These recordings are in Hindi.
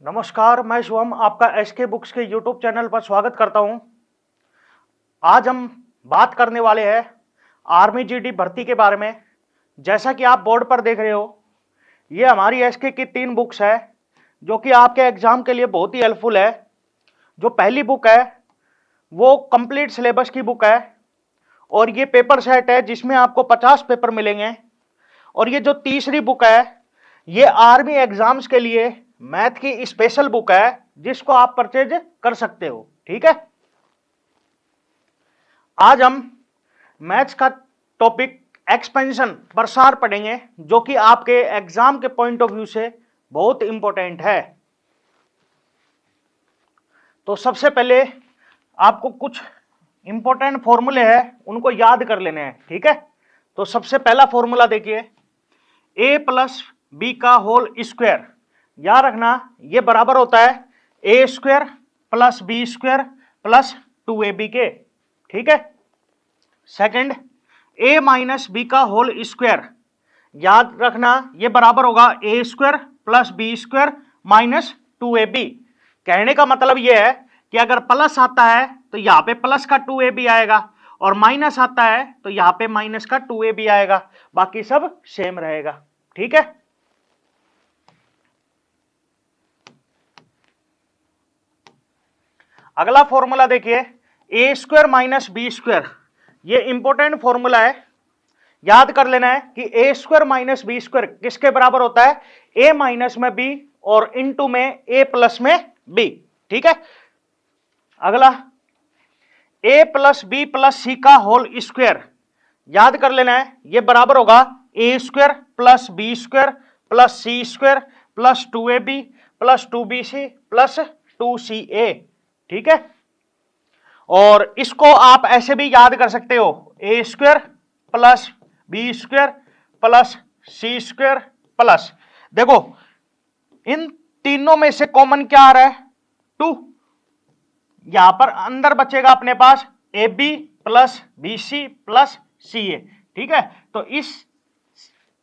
नमस्कार, मैं शुभम आपका एसके बुक्स के यूट्यूब चैनल पर स्वागत करता हूं। आज हम बात करने वाले हैं आर्मी जीडी भर्ती के बारे में। जैसा कि आप बोर्ड पर देख रहे हो, ये हमारी एसके की 3 बुक्स है जो कि आपके एग्जाम के लिए बहुत ही हेल्पफुल है। जो पहली बुक है वो कंप्लीट सिलेबस की बुक है और ये पेपर सेट है जिसमें आपको 50 पेपर मिलेंगे। और ये जो तीसरी बुक है ये आर्मी एग्जाम्स के लिए मैथ की स्पेशल बुक है जिसको आप परचेज कर सकते हो। ठीक है, आज हम मैथ्स का टॉपिक एक्सपेंशन प्रसार पढ़ेंगे जो कि आपके एग्जाम के पॉइंट ऑफ व्यू से बहुत इंपॉर्टेंट है। तो सबसे पहले आपको कुछ इंपॉर्टेंट फॉर्मूले हैं उनको याद कर लेने हैं। ठीक है, तो सबसे पहला फॉर्मूला देखिए, a प्लस बी का होल स्क्वायर। याद रखना ये बराबर होता है a square plus B square plus 2ab के। ठीक है, सेकंड a माइनस बी का होल स्क्वायर। याद रखना ये बराबर होगा a square plus B square minus 2ab। कहने का मतलब ये है कि अगर प्लस आता है तो यहाँ पे प्लस का 2ab आएगा और माइनस आता है तो यहाँ पे माइनस का 2ab आएगा, बाकी सब सेम रहेगा। ठीक है, अगला फॉर्मूला देखिए, ए स्क्वायर माइनस बी स्क्वायर। ये इंपॉर्टेंट फॉर्मूला है, याद कर लेना है कि ए स्क्वायर माइनस बी स्क्वायर किसके बराबर होता है, ए माइनस में बी और इनटू में ए प्लस में बी। ठीक है, अगला ए प्लस बी प्लस सी का होल स्क्वायर। याद कर लेना है ये बराबर होगा a square plus B square plus c square plus 2ab plus 2bc plus 2ca। ठीक है, और इसको आप ऐसे भी याद कर सकते हो, a square plus B square plus c square plus, देखो इन तीनों में से कॉमन क्या आ रहा है, 2। यहां पर अंदर बचेगा अपने पास a b plus b c plus c a. ठीक है, तो इस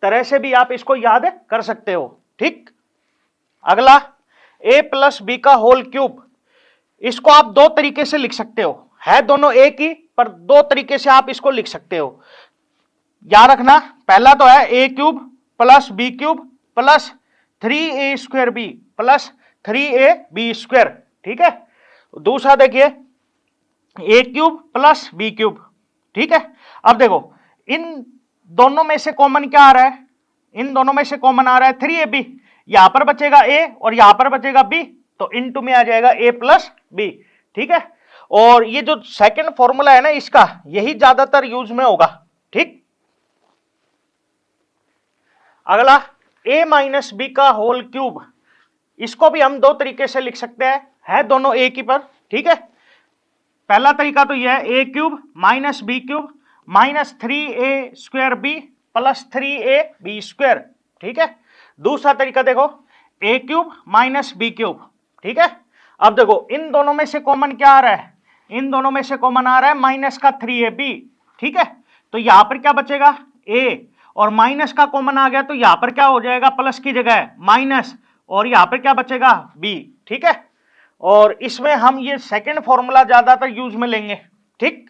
तरह से भी आप इसको याद कर सकते हो। ठीक, अगला ए प्लस बी का होल क्यूब। इसको आप दो तरीके से लिख सकते हो, है दोनों एक ही पर दो तरीके से आप इसको लिख सकते हो। याद रखना पहला तो है a cube plus B cube plus 3a square b plus 3ab square. ठीक है, दूसरा देखिए a cube plus B cube. ठीक है, अब देखो इन दोनों में से कॉमन क्या आ रहा है, इन दोनों में से कॉमन आ रहा है 3ab। यहां पर बचेगा a और यहां पर बचेगा b, तो इनटू में आ जाएगा a प्लस बी। ठीक है, और ये जो सेकंड फॉर्मूला है ना इसका, यही ज्यादातर यूज में होगा। ठीक, अगला a माइनस बी का होल क्यूब। इसको भी हम दो तरीके से लिख सकते हैं, है दोनों एक ही पर। ठीक है, पहला तरीका तो यह है a cube minus b cube minus 3a square b plus 3ab square. ठीक है, दूसरा तरीका देखो a cube minus b cube. ठीक है, अब देखो इन दोनों में से कॉमन क्या आ रहा है, इन दोनों में से कॉमन आ रहा है माइनस का 3ab। ठीक है, तो यहां पर क्या बचेगा a और माइनस का कॉमन आ गया तो यहां पर क्या हो जाएगा, प्लस की जगह माइनस और यहां पर क्या बचेगा b। ठीक है, और इसमें हम ये सेकंड फॉर्मूला ज्यादातर यूज में लेंगे। ठीक,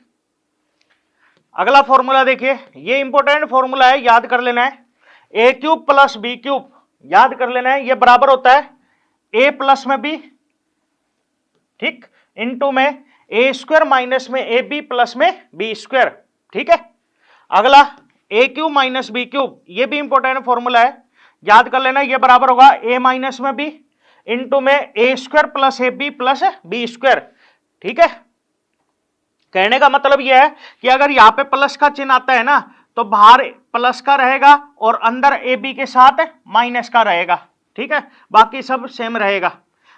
अगला फॉर्मूला देखिए, ये इंपॉर्टेंट फॉर्मूला है, याद कर लेना है, a cube plus B cube. याद कर लेना है ये बराबर होता है ए प्लस में बी, ठीक, इनटू में ए स्क्वायर माइनस में ए बी प्लस में बी स्क्वायर। ठीक है, अगला ए क्यूब माइनस बी क्यूब, ये भी इंपॉर्टेंट फॉर्मूला है, याद कर लेना ये बराबर होगा ए माइनस में बी इनटू में a square plus A b plus B square. ठीक है, कहने का मतलब यह है कि अगर यहां पे प्लस का चिन्ह आता है ना तो बाहर प्लस का रहेगा और अंदर ए बी के साथ माइनस का रहेगा। ठीक है, बाकी सब सेम रहेगा।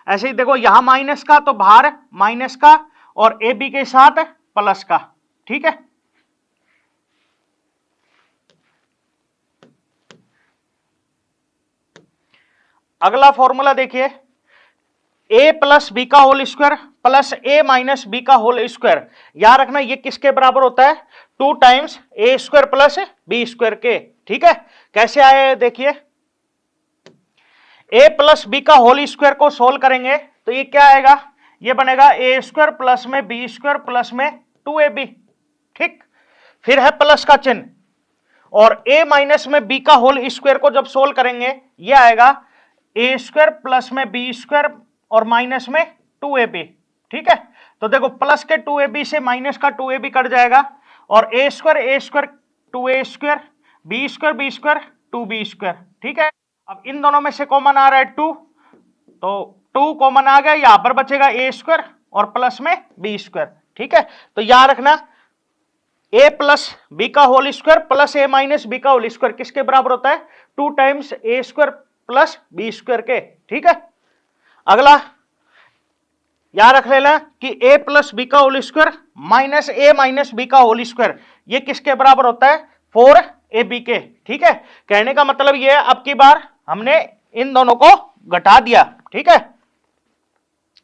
ऐसे ही देखो यहां माइनस का तो बाहर माइनस का और ए बी के साथ प्लस का। ठीक है, अगला फॉर्मूला देखिए, ए प्लस बी का होल स्क्वायर प्लस ए माइनस बी का होल स्क्वायर। याद रखना ये किसके बराबर होता है, 2 times A square plus B square के। ठीक है, कैसे आए देखिए, ए प्लस बी का होल स्क्वायर को सोल्व करेंगे तो ये क्या आएगा, ये बनेगा ए स्क्वायर प्लस में बी स्क्वायर प्लस में 2ab। ठीक, फिर है प्लस का चिन्ह, और a माइनस में b का होल स्क्वायर को जब सोल्व करेंगे ये आएगा ए स्क्वायर प्लस में बी स्क्वायर और माइनस में 2ab। ठीक है, तो देखो प्लस के 2ab से माइनस का 2ab कट जाएगा, और a square 2a square b square 2b square. ठीक है, अब इन दोनों में से कॉमन आ रहा है 2, तो 2 कॉमन आ गया, यहां पर बचेगा ए स्क्वायर और प्लस में बी स्क्वायर। ठीक है, तो याद रखना a प्लस बी का whole square plus a minus B का होल स्क्वायर किसके बराबर होता है, 2 times A square plus B square के। ठीक है, अगला याद रख लेना कि a प्लस बी का whole square minus a minus B का होल स्क्वायर ये किसके बराबर होता है, 4ab के। ठीक है, कहने का मतलब ये है अब की बार हमने इन दोनों को घटा दिया। ठीक है,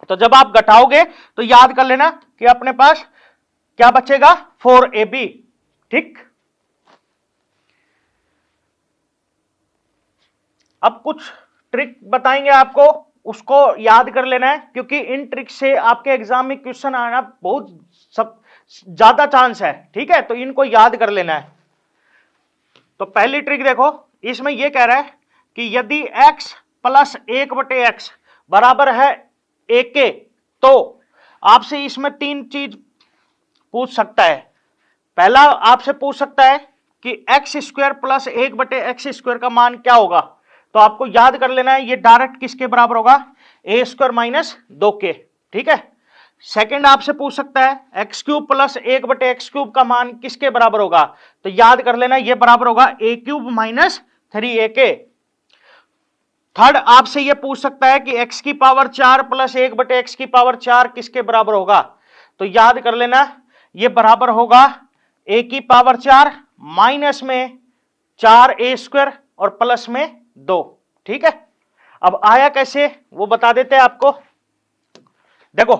तो जब आप घटाओगे तो याद कर लेना कि अपने पास क्या बचेगा, 4ab। ठीक, अब कुछ ट्रिक बताएंगे आपको, उसको याद कर लेना है, क्योंकि इन ट्रिक से आपके एग्जाम में क्वेश्चन आना बहुत सब ज्यादा चांस है। ठीक है, तो इनको याद कर लेना है। तो पहली ट्रिक देखो, इसमें यह कह रहा है कि यदि x प्लस 1/x बराबर है a के, तो आपसे इसमें 3 चीज पूछ सकता है। पहला आपसे पूछ सकता है कि x square plus 1/x square का मान क्या होगा, तो आपको याद कर लेना है ये डायरेक्ट किसके बराबर होगा, a स्क्वायर माइनस 2k। ठीक है, सेकंड आपसे पूछ सकता है x cube plus 1/x cube का मान किसके बराबर होगा, तो याद कर लेना ये बराबर होगा a cube minus 3ak। Third आपसे ये पूछ सकता है कि x की पावर 4 प्लस 1/x की पावर 4 किसके बराबर होगा, तो याद कर लेना ये बराबर होगा a की पावर 4 माइनस में 4a स्क्वायर और प्लस में 2। ठीक है, अब आया कैसे वो बता देते हैं आपको। देखो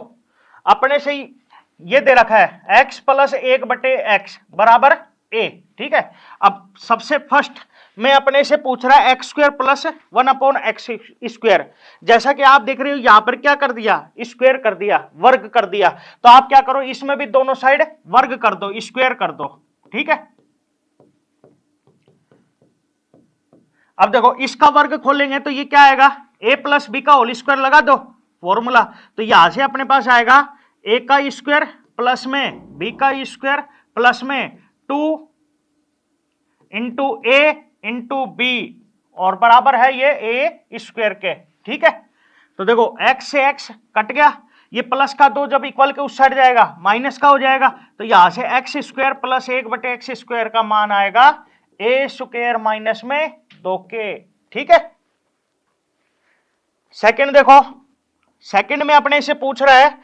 अपने से ये दे रखा है x प्लस 1/x बराबर a। ठीक है, अब सबसे फर्स्ट में अपने से पूछ रहा है X square plus 1/x square. जैसा कि आप देख रहे हो यहां पर क्या कर दिया, स्क्वायर कर दिया, वर्ग कर दिया, तो आप क्या करो इसमें भी दोनों साइड वर्ग कर दो, स्क्वायर कर दो। ठीक है, अब देखो इसका वर्ग खोलेंगे तो ये क्या आएगा, a प्लस बी का होल स्क्वायर लगा दो फॉर्मूला, तो यहां से अपने पास आएगा a का स्क्वायर प्लस में b का स्क्वायर प्लस में 2 इंटू a इंटू बी और बराबर है ये a स्क्वायर के। ठीक है, तो देखो x से x कट गया, ये प्लस का 2 जब इक्वल के उस साइड जाएगा माइनस का हो जाएगा, तो यहां से x square plus 1/x square का मान आएगा a स्क्वायर माइनस में 2k। ठीक है, सेकंड देखो, सेकंड में अपने से पूछ रहा है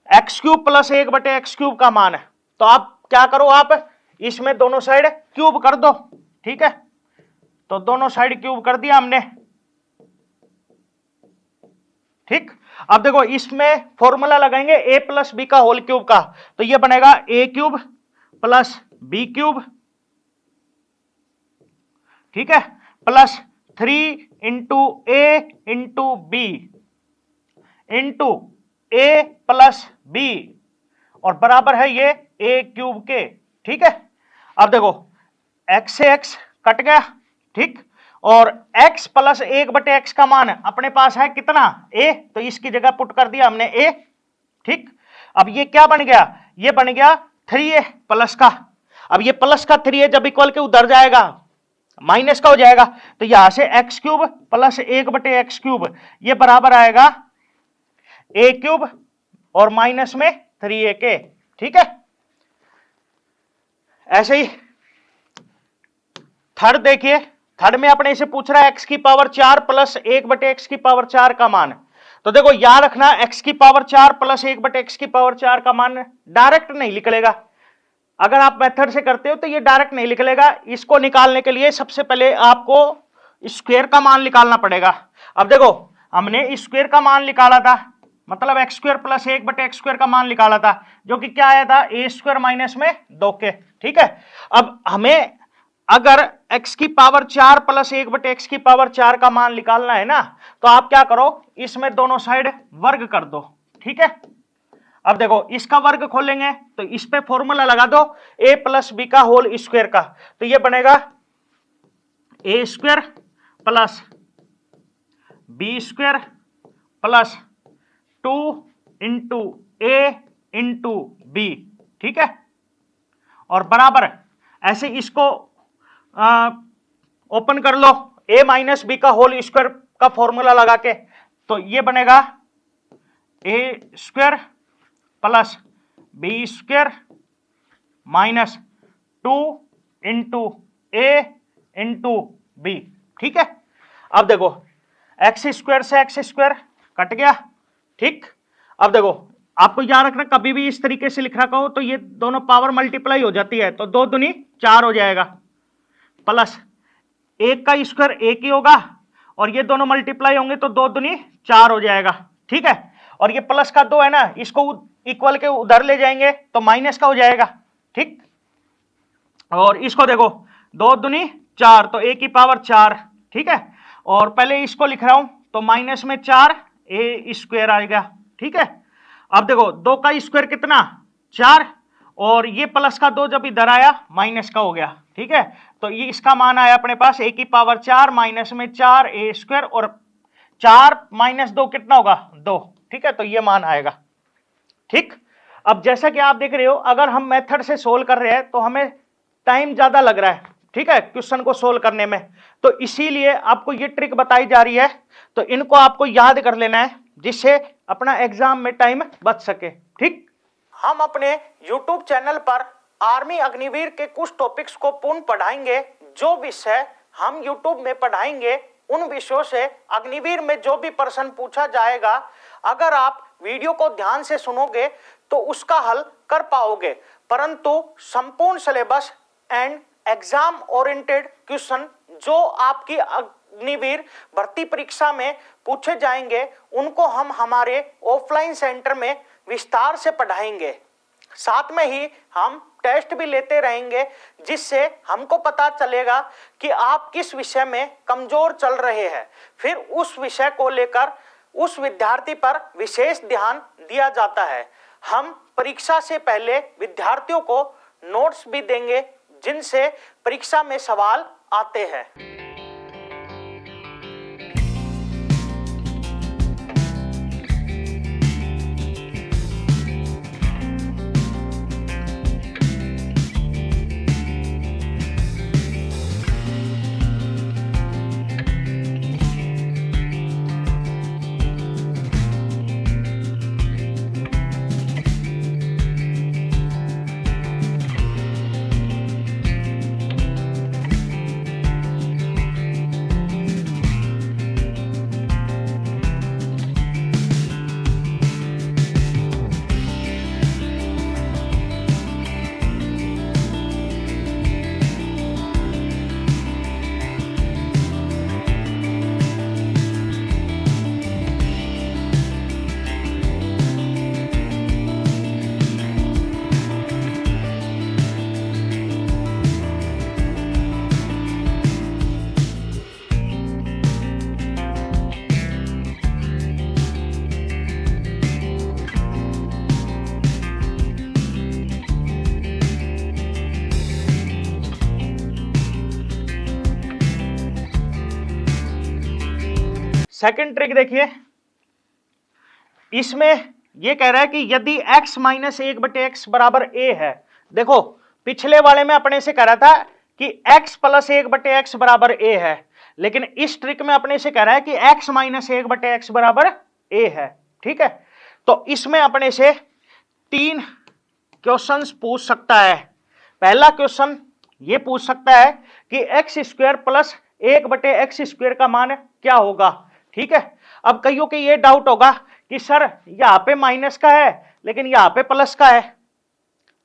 x cube plus 1/x cube का मान है, तो आप क्या करो, आप इसमें दोनों साइड क्यूब कर दो। ठीक है, तो दोनों साइड क्यूब कर दिया हमने। ठीक, अब देखो इसमें फॉर्मूला लगाएंगे a प्लस बी का होल क्यूब का, तो ये बनेगा a cube plus B cube. ठीक है, plus 3 into a into B into a plus B और बराबर है ये a क्यूब के। ठीक है, अब देखो x से x कट गया। ठीक, और x प्लस 1/x का मान अपने पास है कितना, a, तो इसकी जगह पुट कर दिया हमने a। ठीक, अब ये क्या बन गया, ये बन गया 3a प्लस का। अब ये प्लस का 3a जब इक्वल के उधर जाएगा माइनस का हो जाएगा, तो यहां से x cube plus 1/x cube ये बराबर आएगा a क्यूब और माइनस में 3ak। ठीक है, ऐसे ही थर्ड देखिए, थर्ड में अपने से पूछ रहा है x की पावर 4 प्लस 1/x की पावर 4 का मान, तो देखो याद रखना x की पावर 4 प्लस 1/x की पावर 4 का मान डायरेक्ट नहीं निकलेगा। अगर आप मेथड से करते हो तो ये डायरेक्ट नहीं निकलेगा, इसको निकालने के लिए सबसे पहले आपको स्क्वायर का मान निकालना पड़ेगा। अब देखो हमने स्क्वायर का मान निकाला था, मतलब x square plus 1/x square का मान निकाला था, जो कि क्या आया था a स्क्वायर माइनस में 2k। ठीक है, अब हमें अगर x की पावर 4 प्लस 1/x की पावर 4 का मान निकालना है ना, तो आप क्या करो, इसमें दोनों साइड वर्ग कर दो, ठीक है। अब देखो इसका वर्ग खोलेंगे तो इस पे फॉर्मूला लगा दो a प्लस बी का होल स्क्वायर का, तो ये बनेगा a square plus B square plus 2 into A into B, ठीक है। और बराबर ऐसे इसको ओपन कर लो a माइनस बी का होल स्क्वायर का फॉर्मूला लगा के, तो ये बनेगा a square plus B square minus 2 into A into B, ठीक है। अब देखो एक्स स्क्वायर से एक्स स्क्वायर कट गया, ठीक। अब देखो आपको याद रखना, कभी भी इस तरीके से लिख रखा हो तो ये दोनों पावर मल्टीप्लाई हो जाती है, तो 2 दूनी 4 हो जाएगा, प्लस 1 का स्क्वायर 1 ही होगा और ये दोनों मल्टीप्लाई होंगे तो 2 दूनी 4 हो जाएगा, ठीक है। और ये प्लस का 2 है ना, इसको इक्वल के उधर ले जाएंगे तो माइनस का हो जाएगा, ठीक। और इसको देखो 2 दूनी 4 तो a की पावर 4, ठीक है। और पहले इसको लिख रहा हूं तो माइनस में 4 a स्क्वायर आएगा, ठीक है। अब देखो 2 का स्क्वायर कितना 4, और ये प्लस का 2 जब इधर आया माइनस का हो गया, ठीक है। तो ये इसका मान आया अपने पास a की पावर 4 माइनस में 4 a स्क्वायर, और 4 माइनस 2 कितना होगा 2, ठीक है। तो ये मान आएगा, ठीक। अब जैसा कि आप देख रहे हो, अगर हम मेथड से सोल्व कर रहे हैं तो हमें टाइम ज्यादा लग रहा है, ठीक है, क्वेश्चन को सोल्व करने में, तो इसीलिए आपको ये ट्रिक बताई जा रही है। तो इनको आपको याद कर लेना है जिससे अपना एग्जाम में टाइम बच सके, ठीक। हम अपने YouTube चैनल पर आर्मी अग्निवीर के कुछ टॉपिक्स को पूर्ण पढ़ाएंगे। जो विषय हम YouTube में पढ़ाएंगे उन विषयों से अग्निवीर में जो भी प्रश्न पूछा जाएगा, अगर आप वीडियो को ध्यान से सुनोगे तो उसका हल कर पाओगे, परंतु संपूर्ण syllabus and exam oriented question जो आपकी अग्निवीर भर्ती परीक्षा में पूछे जाएंगे उनको हम हमारे ऑफलाइन सेंटर में विस्तार से पढ़ाएंगे। साथ में ही हम टेस्ट भी लेते रहेंगे जिससे हमको पता चलेगा कि आप किस विषय में कमजोर चल रहे हैं। फिर उस विषय को लेकर उस विद्यार्थी पर विशेष ध्यान दिया जाता है। हम परीक्षा से पहले विद्यार्थियों को नोट्स भी देंगे जिनसे परीक्षा में सवाल आते हैं। सेकंड ट्रिक देखिए, इसमें यह कह रहा है कि यदि x माइनस 1/x बराबर a है। देखो पिछले वाले में अपने से कह रहा था कि x प्लस 1/x बराबर a है, लेकिन इस ट्रिक में अपने से कह रहा है कि x माइनस 1/x बराबर a है, ठीक है। तो इसमें अपने से 3 क्वेश्चंस पूछ सकता है। पहला क्वेश्चन ये पूछ सकता है कि x square plus 1/x square का मान क्या होगा, ठीक है। अब कईयों के ये डाउट होगा कि सर यहाँ पे माइनस का है लेकिन यहाँ पे प्लस का है,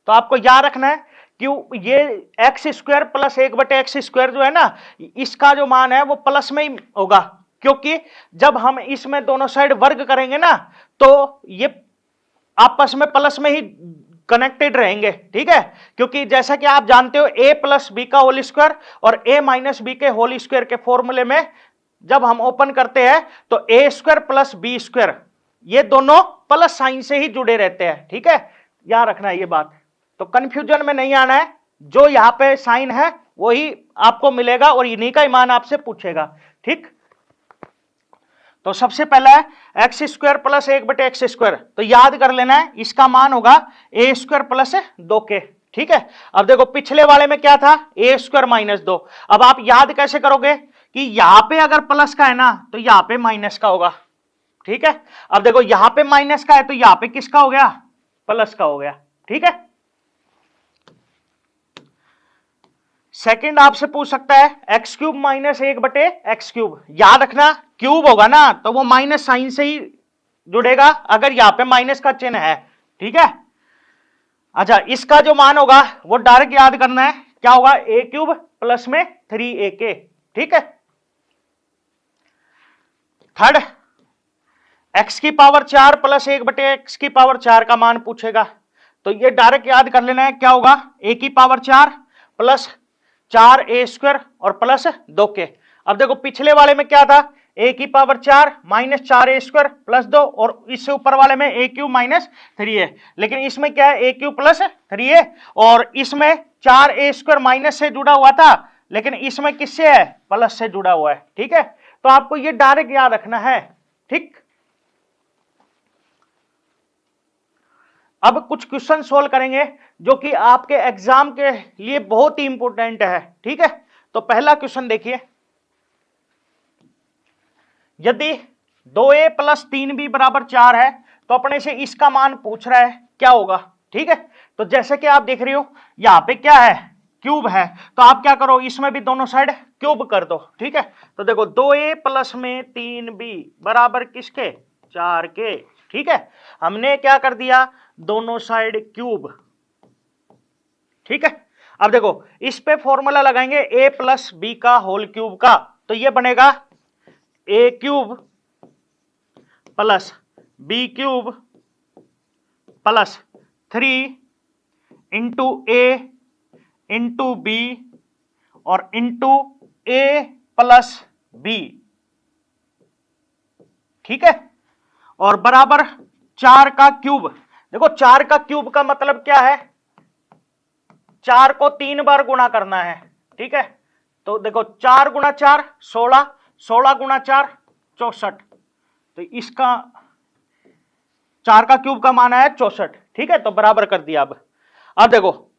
तो आपको याद रखना है कि ये x square plus 1/x square जो है ना, इसका जो मान है वो प्लस में ही होगा, क्योंकि जब हम इसमें दोनों साइड वर्ग करेंगे ना तो ये आपस में प्लस में ही कनेक्टेड रहेंगे, ठीक है, क्योंकि जैसा कि आप जानते हो a प्लस बी का होल स्क्वायर और a माइनस बी के होल स्क्वायर के फॉर्मूले में जब हम ओपन करते हैं तो a square plus B square ये दोनों प्लस साइन से ही जुड़े रहते हैं, ठीक है, याद रखना है ये बात। तो कंफ्यूजन में नहीं आना है, जो यहां पे साइन है वही आपको मिलेगा और इन्हीं का ही मान आपसे पूछेगा, ठीक। तो सबसे पहला है X square plus 1/x square, तो याद कर लेना है इसका मान होगा ए स्क्वायर प्लस 2k, ठीक है। अब देखो पिछले वाले में क्या था, ए स्क्वायर माइनस 2। अब आप याद कैसे करोगे कि यहां पे अगर प्लस का है ना तो यहां पे माइनस का होगा, ठीक है। अब देखो यहां पे माइनस का है तो यहां पे किसका हो गया, प्लस का हो गया, ठीक है। सेकंड आपसे पूछ सकता है x cube minus 1/x cube, याद रखना क्यूब होगा ना तो वो माइनस साइन से ही जुड़ेगा अगर यहां पे माइनस का चिन्ह है, ठीक है। अच्छा इसका जो मान होगा वो डायरेक्ट याद करना है, क्या होगा, a क्यूब प्लस में 3ak, ठीक है। थर्ड x की पावर 4 प्लस 1/x की पावर 4 का मान पूछेगा, तो ये डायरेक्ट याद कर लेना है, क्या होगा, a की पावर 4 प्लस 4a स्क्वायर और प्लस 2k। अब देखो पिछले वाले में क्या था, a की power 4 minus 4a square plus 2 और इससे ऊपर वाले में a क्यूब माइनस 3a, लेकिन इसमें क्या है a क्यूब प्लस 3a और इसमें 4a स्क्वायर माइनस से जुड़ा हुआ था लेकिन इसमें किससे है, प्लस से जुड़ा हुआ है, ठीक है। तो आपको ये डायरेक्ट याद रखना है, ठीक। अब कुछ क्वेश्चन सोल्व करेंगे जो कि आपके एग्जाम के लिए बहुत ही इंपॉर्टेंट है, ठीक है। तो पहला क्वेश्चन देखिए, यदि 2a प्लस 3b बराबर 4 है तो अपने से इसका मान पूछ रहा है क्या होगा, ठीक है। तो जैसे कि आप देख रहे हो यहां पे क्या है, क्यूब है, तो आप क्या करो इसमें भी दोनों साइड क्यूब कर दो, ठीक है। तो देखो 2a प्लस में 3b बराबर किसके, 4 के, ठीक है। हमने क्या कर दिया, दोनों साइड क्यूब, ठीक है। अब देखो इस पे फॉर्मूला लगाएंगे a प्लस बी का होल क्यूब का, तो ये बनेगा a cube plus B cube plus 3 into a into B और इंटू a प्लस बी, ठीक है, और बराबर 4 का क्यूब। देखो 4 का क्यूब का मतलब क्या है, 4 को 3 बार गुणा करना है, ठीक है। तो देखो 4 गुणा 4 16, 16 गुणा 4 64, तो इसका 4 का क्यूब का मान है 64, ठीक है। तो बराबर कर दिया। अब देखो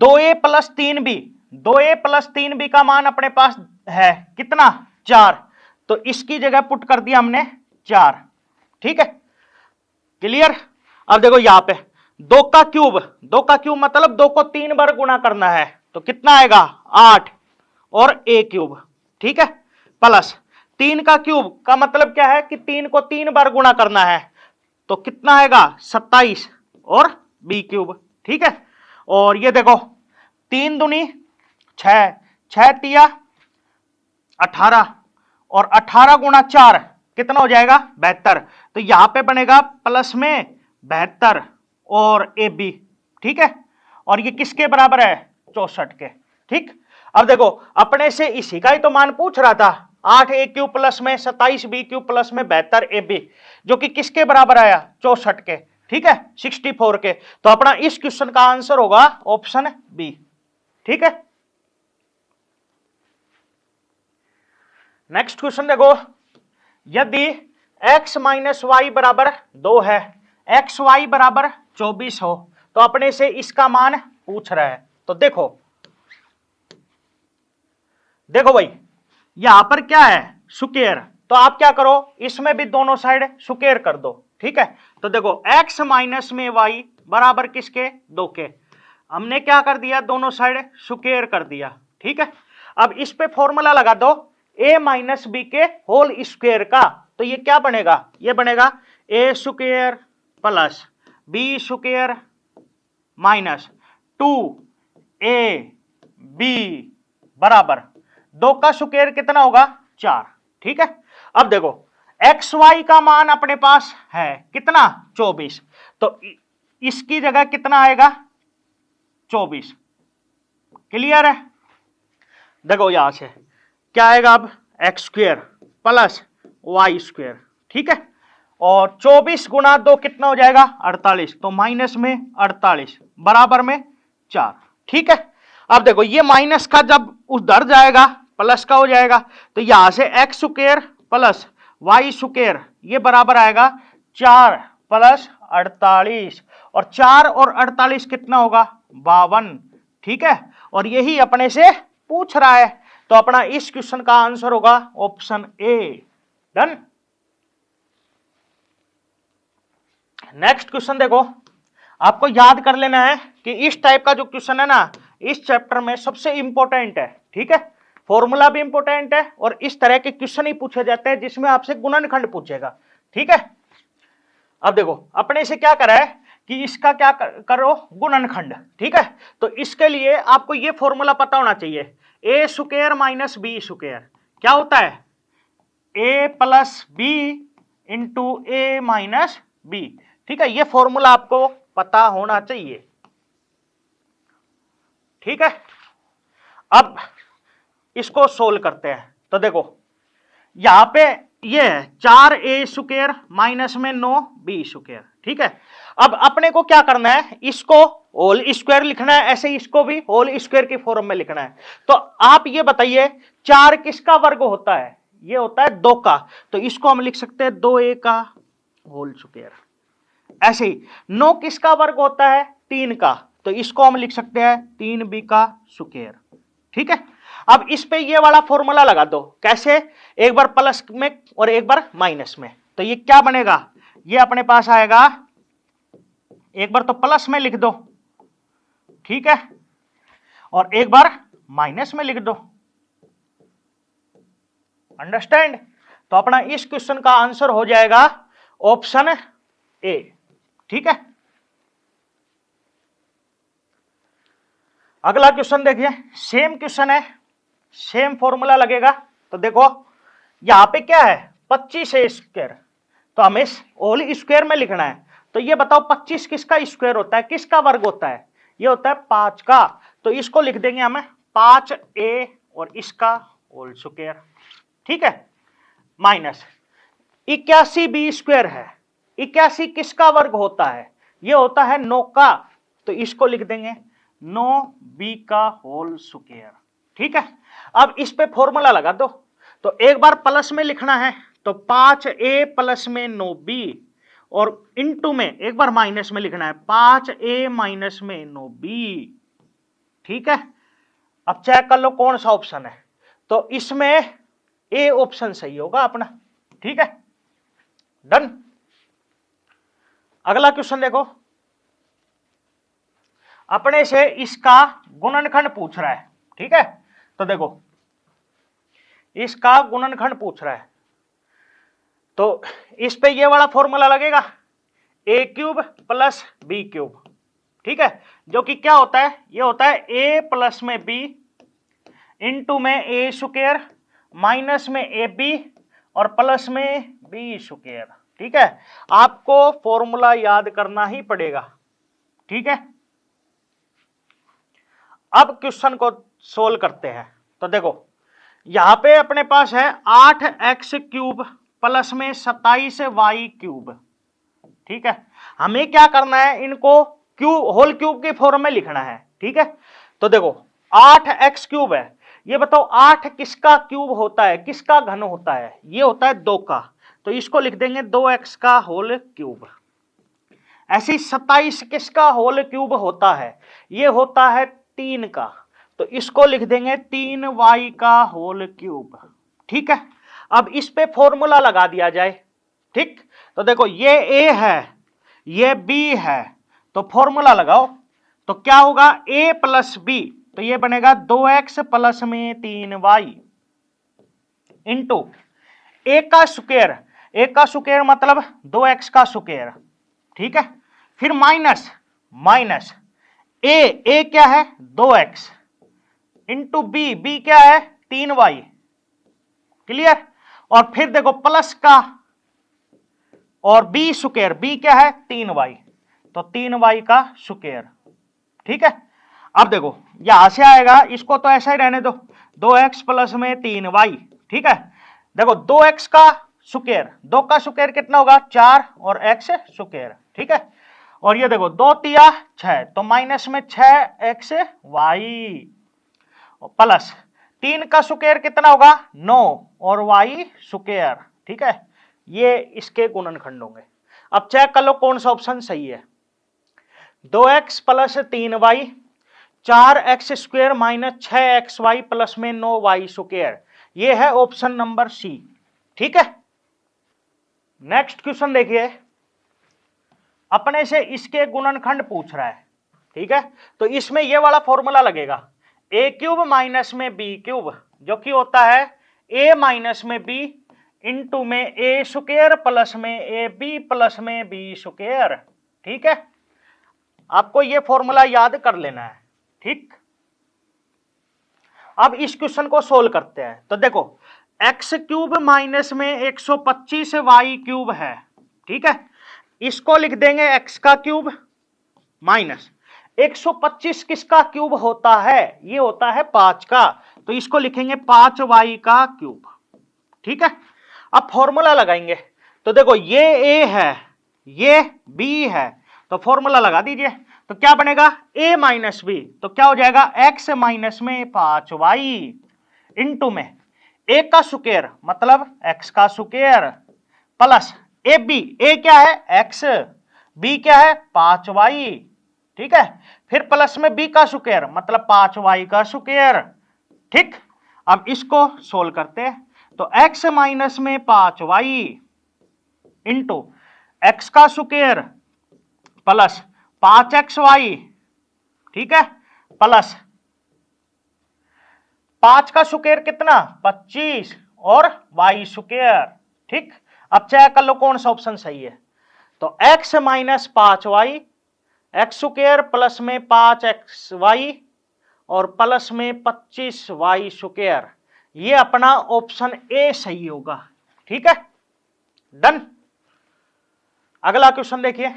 2a plus 3b, 2a plus 3b का मान अपने पास है कितना, 4, तो इसकी जगह पुट कर दिया हमने 4, ठीक है, क्लियर। अब देखो यहां पे 2 का क्यूब, 2 का क्यूब मतलब 2 को 3 बार गुणा करना है, तो कितना आएगा 8 और a क्यूब, ठीक है, प्लस 3 का क्यूब का मतलब क्या है कि 3 को 3 बार गुणा करना है, तो कितना आएगा 27 और b क्यूब, ठीक है। और ये देखो 3 दूनी 6, 6 तिया 18 और 18 गुणा 4 कितना हो जाएगा 72, तो यहां पे बनेगा प्लस में 72 और ए बी, ठीक है। और ये किसके बराबर है 64 के, ठीक। अब देखो अपने से इसी का ही तो मान पूछ रहा था, 8 ए क्यूब प्लस में 27 बी क्यूब प्लस में 72 ए बी, जो कि किसके बराबर आया 64 के, ठीक है, 64 के। तो अपना इस क्वेश्चन का आंसर होगा ऑप्शन बी, ठीक है। नेक्स्ट क्वेश्चन देखो, यदि x माइनस वाई बराबर 2 है, एक्स वाई बराबर 24 हो, तो अपने से इसका मान पूछ रहा है। तो देखो देखो भाई यहां पर क्या है स्क्वायर, तो आप क्या करो इसमें भी दोनों साइड स्क्वायर कर दो, ठीक है। तो देखो x माइनस में y बराबर किसके 2 के, हमने क्या कर दिया दोनों साइड स्क्वायर कर दिया, ठीक है। अब इस पे फॉर्मूला लगा दो a माइनस बी के होल स्क्वायर का, तो ये क्या बनेगा, ये बनेगा a square plus B square minus 2ab बराबर 2 का स्क्वायर कितना होगा 4, ठीक है। अब देखो एक्स वाई का मान अपने पास है कितना 24, तो इसकी जगह कितना आएगा 24। क्लियर है? देखो यहां से क्या आएगा अब X square plus Y square, ठीक है, और 24 गुणा 2 कितना हो जाएगा 48, तो माइनस में 48 बराबर में 4, ठीक है। अब देखो ये माइनस का जब उधर जाएगा प्लस का हो जाएगा, तो यहां से X square plus Y square ये बराबर आएगा 4 प्लस 48, और 4 और 48 कितना होगा 52, ठीक है, और यही अपने से पूछ रहा है, तो अपना इस क्वेश्चन का आंसर होगा option A. Done. Next question देखो, आपको याद कर लेना है कि इस टाइप का जो क्वेश्चन है ना इस चैप्टर में सबसे इंपॉर्टेंट है, ठीक है, फॉर्मूला भी इंपॉर्टेंट है और इस तरह के क्वेश्चन ही पूछे जाते हैं जिसमें आपसे गुणनखंड पूछेगा, ठीक है। अब देखो अपने से क्या करा है कि इसका क्या करो गुणनखंड, ठीक है, तो इसके लिए आपको ये फॉर्मूला पता होना चाहिए, ए स्क्वायर माइनस बी स्क्वायर क्या होता है ए प्लस बी इंटू ए माइनस बी, ठीक है, ये फॉर्मूला आपको पता होना चाहिए, ठीक है। अब इसको सोल्व करते हैं, तो देखो यहां पे ये है 4a स्क्वायर माइनस में 9b स्क्वायर, ठीक है। अब अपने को क्या करना है, इसको होल स्क्वायर लिखना है, ऐसे इसको भी होल स्क्वायर की फॉर्म में लिखना है। तो आप ये बताइए 4 किसका वर्ग होता है, ये होता है 2 का, तो इसको हम लिख सकते हैं 2a का होल स्क्वायर। ऐसे ही 9 किसका वर्ग होता है 3 का, तो इसको हम लिख सकते हैं 3b का स्क्वायर, ठीक है। अब इस पे ये वाला फॉर्मूला लगा दो, कैसे, एक बार प्लस में और एक बार माइनस में, तो ये क्या बनेगा, ये अपने पास आएगा, एक बार तो प्लस में लिख दो, ठीक है, और एक बार माइनस में लिख दो, अंडरस्टैंड। तो अपना इस क्वेश्चन का आंसर हो जाएगा ऑप्शन ए, ठीक है। अगला क्वेश्चन देखिए, सेम क्वेश्चन है, सेम फॉर्मूला लगेगा, तो देखो यहां पे क्या है 25 स्क्वायर, तो हमें होल स्क्वायर में लिखना है, तो ये बताओ 25 किसका स्क्वायर होता है, किसका वर्ग होता है, ये होता है 5 का, तो इसको लिख देंगे हमें 5a और इसका होल स्क्वायर, ठीक है, माइनस 81b स्क्वायर है, 81 किसका वर्ग होता है, ये होता है 9 का, तो इसको लिख देंगे 9b का होल स्क्वायर, ठीक है। अब इस पे फॉर्मूला लगा दो, तो एक बार प्लस में लिखना है, तो 5a प्लस में 9b, और इनटू में एक बार माइनस में लिखना है 5a माइनस में 9b, ठीक है। अब चेक कर लो कौन सा ऑप्शन है, तो इसमें ए ऑप्शन सही होगा अपना, ठीक है, डन। अगला क्वेश्चन देखो, अपने से इसका गुणनखंड पूछ रहा है, ठीक है, तो देखो इसका गुणनखंड पूछ रहा है, तो इस पे ये वाला फॉर्मूला लगेगा a cube plus B cube, ठीक है, जो कि क्या होता है, ये होता है a प्लस में b इंटू में a स्क्वायर माइनस में ab और प्लस में b स्क्वायर, ठीक है। आपको फॉर्मूला याद करना ही पड़ेगा, ठीक है। अब क्वेश्चन को सोल्व करते हैं, तो देखो यहां पे अपने पास है 8x क्यूब प्लस में 27y क्यूब, ठीक है, हमें क्या करना है, इनको क्यूब होल क्यूब के फॉर्म में लिखना है, ठीक है। तो देखो 8x क्यूब है, ये बताओ 8 किसका क्यूब होता है, किसका घन होता है, ये होता है 2 का, तो इसको लिख देंगे 2x का होल क्यूब। ऐसे ही 27 किसका होल क्यूब होता है, ये होता है 3 का, तो इसको लिख देंगे 3y का होल क्यूब, ठीक है। अब इस पे फॉर्मूला लगा दिया जाए, ठीक, तो देखो ये a है ये b है, तो फॉर्मूला लगाओ, तो क्या होगा a प्लस b, तो ये बनेगा 2x प्लस में 3y इंटू a का स्क्वायर मतलब 2x का स्क्वायर, ठीक है, फिर माइनस माइनस a क्या है 2x इंटू b क्या है 3y, क्लियर, और फिर देखो प्लस का और b स्क्वायर, b क्या है 3y, तो 3y का स्क्वायर। ठीक है, अब देखो यहां से आएगा, इसको तो ऐसा ही रहने दो, 2x प्लस में 3y। ठीक है, देखो 2x का स्क्वायर, 2 का स्क्वायर कितना होगा 4 और x स्क्वायर। ठीक है, और ये देखो 2 तिया 6, तो माइनस में 6xy प्लस 3 का स्क्वायर कितना होगा 9 और y स्क्वायर। ठीक है, ये इसके गुणनखंड होंगे। अब चेक कर लो कौन सा ऑप्शन सही है। 2x plus 3y 4x square minus 6xy plus में 9y स्क्वायर, ये है ऑप्शन नंबर सी। ठीक है, नेक्स्ट क्वेश्चन देखिए, अपने से इसके गुणनखंड पूछ रहा है। ठीक है, तो इसमें ये वाला फॉर्मूला लगेगा, a क्यूब माइनस में b क्यूब, जो कि होता है a माइनस में b इंटू में a स्क्वायर प्लस में ab प्लस में b स्क्वायर। ठीक है, आपको ये फॉर्मूला याद कर लेना है। ठीक, अब इस क्वेश्चन को सोल्व करते हैं। तो देखो x क्यूब माइनस में 125 y क्यूब है। ठीक है, इसको लिख देंगे x का क्यूब माइनस 125 किसका क्यूब होता है, ये होता है 5 का, तो इसको लिखेंगे 5y का क्यूब। ठीक है, अब फॉर्मूला लगाएंगे। तो देखो ये a है, ये b है, तो फॉर्मूला लगा दीजिए। तो क्या बनेगा a माइनस बी, तो क्या हो जाएगा x माइनस में 5y इंटू में a का स्क्वायर मतलब x का square plus A B, a क्या है x, b क्या है 5y। ठीक है, फिर प्लस में b का स्क्वायर मतलब 5y का स्क्वायर। ठीक, अब इसको सोल्व करते हैं। तो x माइनस में 5y इंटू x का स्क्वायर प्लस 5xy। ठीक है, प्लस 5 का स्क्वायर कितना 25 और y स्क्वायर। ठीक, अब चेक कर लो कौन सा ऑप्शन सही है। तो x minus 5y, x square plus में 5xy और प्लस में 25y स्क्वायर, ये अपना ऑप्शन ए सही होगा। ठीक है, डन। अगला क्वेश्चन देखिए,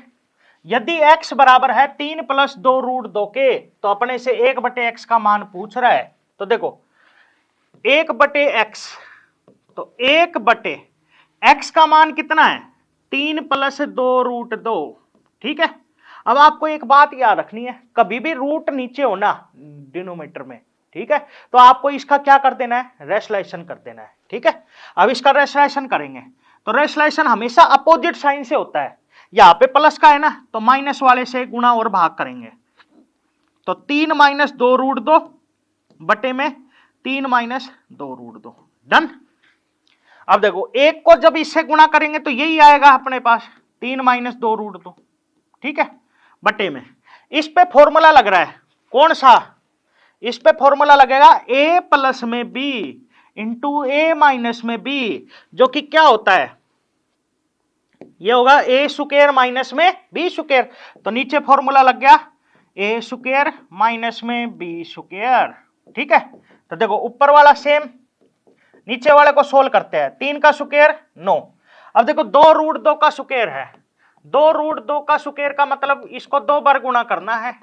यदि x बराबर है 3 प्लस 2 रूट 2 के, तो अपने से 1/x का मान पूछ रहा है। तो देखो 1/x, तो 1/x का मान कितना है 3 प्लस 2 रूट 2। ठीक है, अब आपको एक बात याद रखनी है, कभी भी रूट नीचे हो ना डिनोमिनेटर में, ठीक है, तो आपको इसका क्या कर देना है रेशनलाइजेशन कर देना है। ठीक है, अब इसका रेशनलाइजेशन करेंगे, तो रेशनलाइजेशन हमेशा अपोजिट साइन से होता है। यहाँ पे प्लस का है ना, तो माइनस वाले से गुणा और भाग करेंगे। तो 3 माइनस 2 रूट 2 बटे में 3 माइनस 2 रूट 2, डन। अब देखो एक को जब इससे गुणा करेंगे तो यही आएगा अपने पास 3 माइनस 2 रूट 2। ठीक है, बटे में इस पे फॉर्मूला लग रहा है कौन सा, इस पे फॉर्मूला लगेगा a प्लस में b इंटू a माइनस में b, जो कि क्या होता है ये होगा a स्क्वायर माइनस में b स्क्वायर। तो नीचे फॉर्मूला लग गया a स्क्वायर माइनस में b स्क्वायर। ठीक है, तो देखो ऊपर वाला सेम, नीचे वाले को सोल्व करते हैं। 3 का स्क्वायर 9, अब देखो 2 रूट 2 का स्क्वायर है, 2 रूट 2 का स्क्वायर का मतलब इसको 2 बार गुणा करना है।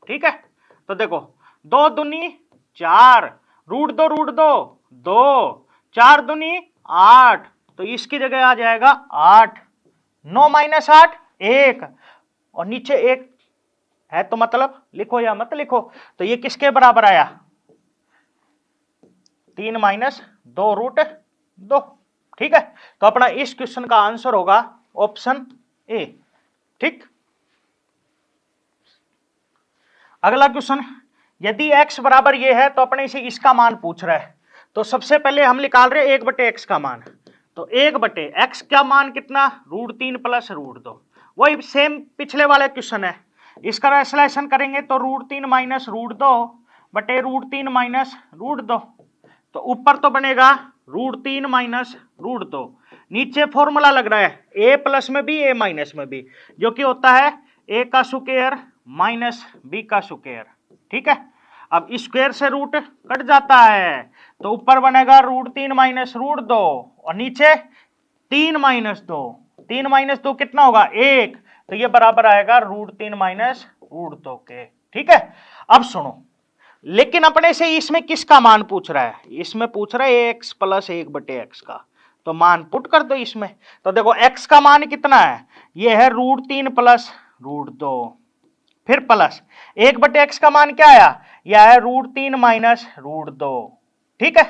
ठीक है, तो देखो 2 दूनी 4, रूट 2 रूट 2 2, 4 दूनी 8, तो इसकी जगह आ जाएगा 8, 9 माइनस 8 1, और नीचे 1 है तो मतलब लिखो या मत लिखो। तो ये किसके बराबर आया 3 माइनस 2 रूट 2। ठीक है, तो अपना इस क्वेश्चन का आंसर होगा ऑप्शन ए। ठीक, अगला क्वेश्चन, यदि x बराबर ये है तो अपने से इसका मान पूछ रहा है। तो सबसे पहले हम निकाल रहे हैं 1/x का मान। तो 1/x का मान कितना √3 प्लस √2, वही सेम पिछले वाले क्वेश्चन है। इसका रेशनलाइजेशन करेंगे तो √3 माइनस √2 बटे √3 माइनस √2, तो ऊपर तो बनेगा √3 माइनस √2, नीचे फॉर्मूला लग रहा है a प्लस में b a माइनस में b, जो कि होता है a का स्क्वायर माइनस b का स्क्वायर। ठीक है, अब स्क्वायर से रूट कट जाता है, तो ऊपर बनेगा √3 माइनस √2 और नीचे 3 माइनस 2, 3 माइनस 2 कितना होगा 1, तो ये बराबर आएगा √3 माइनस √2 के। ठीक है, अब सुनो, लेकिन अपने से इसमें किसका मान पूछ रहा है, इसमें पूछ रहा है x प्लस 1/x का, तो मान पुट कर दो इसमें। तो देखो x का मान कितना है, ये है √3 प्लस √2, फिर प्लस 1/x का मान क्या आया, यह है √3 माइनस √2। ठीक है,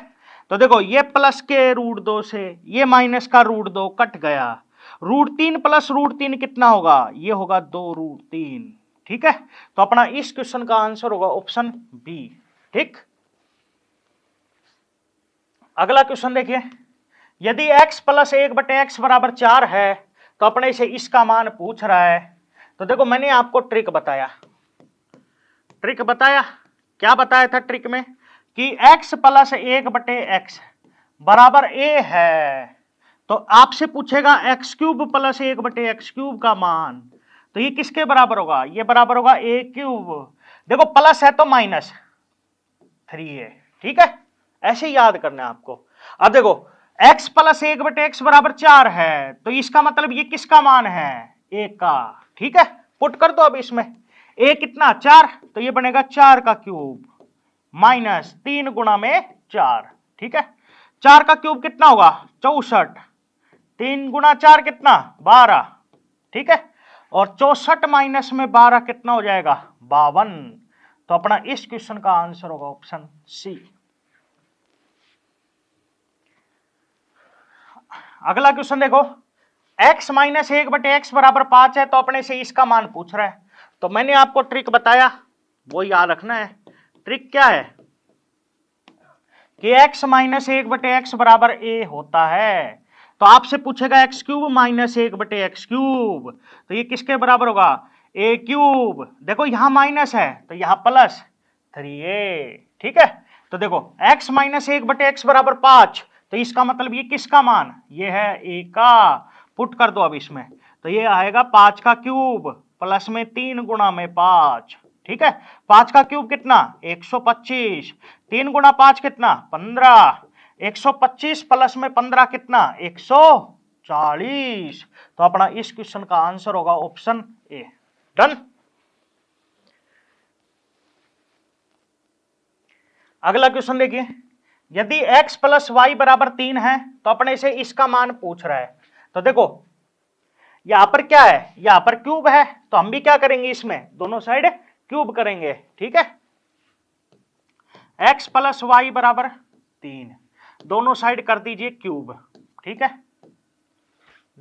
तो देखो ये प्लस के √2 से ये माइनस का √2 कट गया, √3 प्लस √3 कितना होगा, ये होगा 2√3। ठीक है, तो अपना इस क्वेश्चन का आंसर होगा ऑप्शन बी। ठीक, अगला क्वेश्चन देखिए, यदि x प्लस 1/x बराबर 4 है तो अपने से इसका मान पूछ रहा है। तो देखो मैंने आपको ट्रिक बताया, क्या बताया था ट्रिक में, कि x प्लस 1/x बराबर a है, तो आपसे पूछेगा x³ प्लस 1/x³ का मान, तो ये किसके बराबर होगा, ये बराबर होगा a³। देखो प्लस है तो माइनस 3 है। ठीक है, ऐसे याद करना है आपको। अब देखो x प्लस 1/x बराबर 4 है, तो इसका मतलब ये किसका मान है, a का। ठीक है, पुट कर दो अब इसमें, a कितना 4, तो ये बनेगा 4 का क्यूब माइनस 3 गुणा में 4। ठीक है, 4 का क्यूब कितना होगा 64, 3 गुणा 4 कितना 12। ठीक है, और 64 माइनस में 12 कितना हो जाएगा 52। तो अपना इस क्वेश्चन का आंसर होगा ऑप्शन सी। अगला क्वेश्चन देखो, x माइनस 1/x बराबर 5 है, तो अपने से इसका मान पूछ रहा है। तो मैंने आपको ट्रिक बताया, वो याद रखना है। ट्रिक क्या है कि x माइनस 1/x बराबर a होता है, तो आपसे पूछेगा x³ माइनस 1/x³, तो ये किसके बराबर होगा a³। देखो यहां माइनस है तो यहां प्लस 3a। ठीक है, तो देखो x माइनस 1/x बराबर 5, तो इसका मतलब ये किसका मान, ये है a का। पुट कर दो अब इसमें, तो ये आएगा 5 का क्यूब प्लस में 3 गुणा में 5। ठीक है, 5 का क्यूब कितना 125, 3 गुणा 5 कितना 15, 125 प्लस में 15 कितना 140। तो अपना इस क्वेश्चन का आंसर होगा ऑप्शन ए। डन। अगला क्वेश्चन देखिए, यदि x प्लस वाई बराबर 3 है तो अपने से इसका मान पूछ रहा है। तो देखो यहां पर क्या है, यहां पर क्यूब है, तो हम भी क्या करेंगे, इसमें दोनों साइड क्यूब करेंगे। ठीक है, x प्लस वाई बराबर 3, दोनों साइड कर दीजिए क्यूब। ठीक है,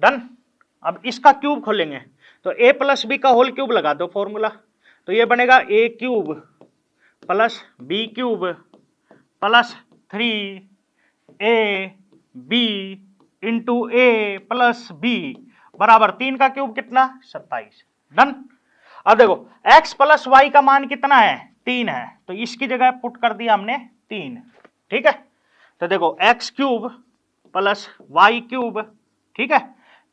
डन। अब इसका क्यूब खोलेंगे तो a प्लस बी का होल क्यूब लगा दो फॉर्मूला, तो ये बनेगा a³ plus b³ plus 3ab into a plus b बराबर 3 का क्यूब कितना 27। डन। अब देखो x प्लस वाई का मान कितना है 3 है, तो इसकी जगह पुट कर दिया हमने 3। ठीक है, तो देखो x³ प्लस y³। ठीक है,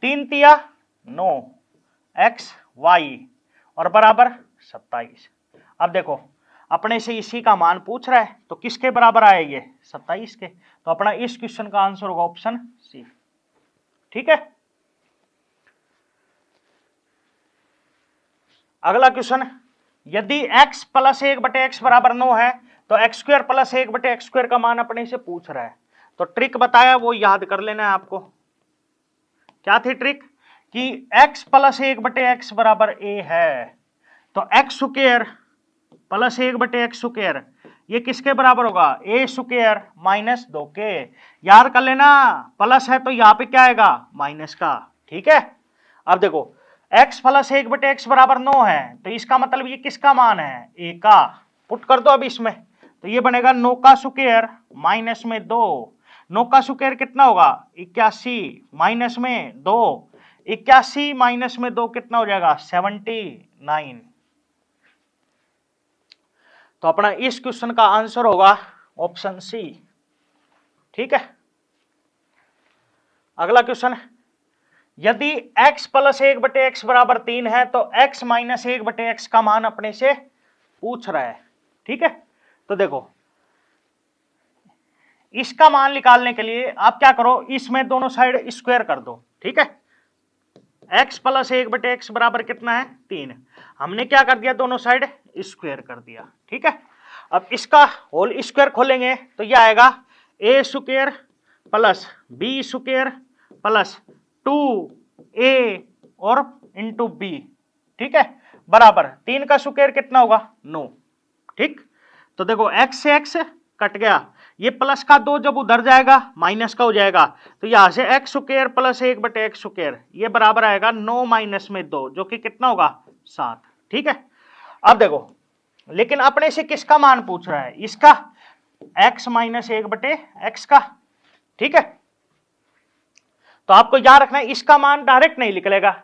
3 तिया 9 x y और बराबर 27। अब देखो अपने से इसी का मान पूछ रहा है, तो किसके बराबर आए ये 27 के। तो अपना इस क्वेश्चन का आंसर होगा ऑप्शन सी। ठीक है, अगला क्वेश्चन, यदि x प्लस 1/x बराबर 9 है तो x² प्लस 1/x² का मान अपने से पूछ रहा है। तो ट्रिक बताया वो याद कर लेना है आपको। क्या थी ट्रिक, कि x प्लस 1/x बराबर a है, तो x² प्लस 1/x² ये किसके बराबर होगा a² माइनस 2 के। याद कर लेना, प्लस है तो यहाँ पे क्या आएगा माइनस का। ठीक है, अब देखो x प्लस 1/x बराबर 9 है, तो इसका मतलब ये किसका मान है a का। पुट कर दो अब इसमें, तो ये बनेगा 9 का स्क्वायर माइनस में 2, 9 का स्क्वायर कितना होगा 81 माइनस में 2, 81 माइनस में 2 कितना हो जाएगा 79। तो अपना इस क्वेश्चन का आंसर होगा ऑप्शन सी। ठीक है, अगला क्वेश्चन, यदि x प्लस 1/x बराबर 3 है तो x माइनस 1/x का मान अपने से पूछ रहा है। ठीक है, तो देखो इसका मान निकालने के लिए आप क्या करो, इसमें दोनों साइड स्क्वायर कर दो। ठीक है, x प्लस 1/x बराबर कितना है 3। हमने क्या कर दिया दोनों साइड स्क्वायर कर दिया, ठीक है। अब इसका होल स्क्वायर खोलेंगे तो यह आएगा a square plus b square plus 2a और इंटू b, ठीक है, बराबर 3 का स्क्वायर कितना होगा 9, ठीक। तो देखो x से x कट गया, ये प्लस का 2 जब उधर जाएगा माइनस का हो जाएगा, तो यहां से x square plus 1/x square ये बराबर आएगा 9 माइनस में 2 जो कि कितना होगा 7, ठीक है। अब देखो लेकिन अपने से किसका मान पूछ रहा है, इसका x माइनस 1/x का, ठीक है। तो आपको याद रखना है इसका मान डायरेक्ट नहीं निकलेगा,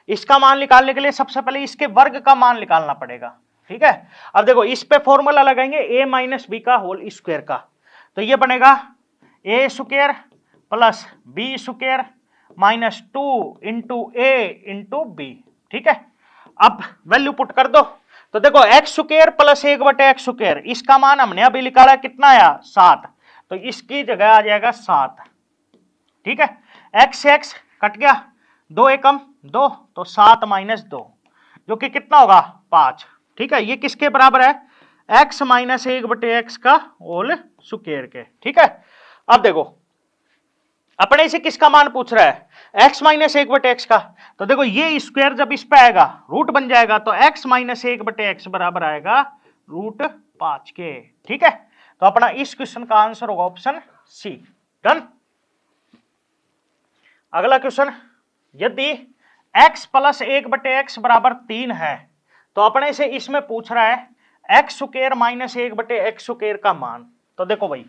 इसका मान निकालने के लिए सबसे पहले इसके वर्ग का मान निकालना पड़ेगा, ठीक है। अब देखो इस पे फॉर्मूला लगाएंगे a माइनस बी का होल स्क्वायर का, तो ये बनेगा a square plus b square minus 2 into a into B, ठीक है। अब वैल्यू पुट कर दो, तो देखो x square plus 1/x square इसका मान हमने अभी निकाला कितना आया 7, तो इसकी जगह आ जाएगा 7, ठीक है। x से x कट गया, 2 एकम 2 तो 7 माइनस 2 जो कि कितना होगा 5, ठीक है। ये किसके बराबर है x माइनस 1/x का होल स्क्वायर के, ठीक है। अब देखो अपने से किसका मान पूछ रहा है x माइनस 1/x का, तो देखो ये स्क्वायर जब इस पे आएगा रूट बन जाएगा, तो x माइनस 1/x बराबर आएगा रूट 5 के, ठीक है। तो अपना इस क्वेश्चन का आंसर होगा ऑप्शन सी, डन। अगला क्वेश्चन, यदि x प्लस 1/x बराबर 3 है तो अपने से इसमें पूछ रहा है x square minus 1/x square का मान। तो देखो भाई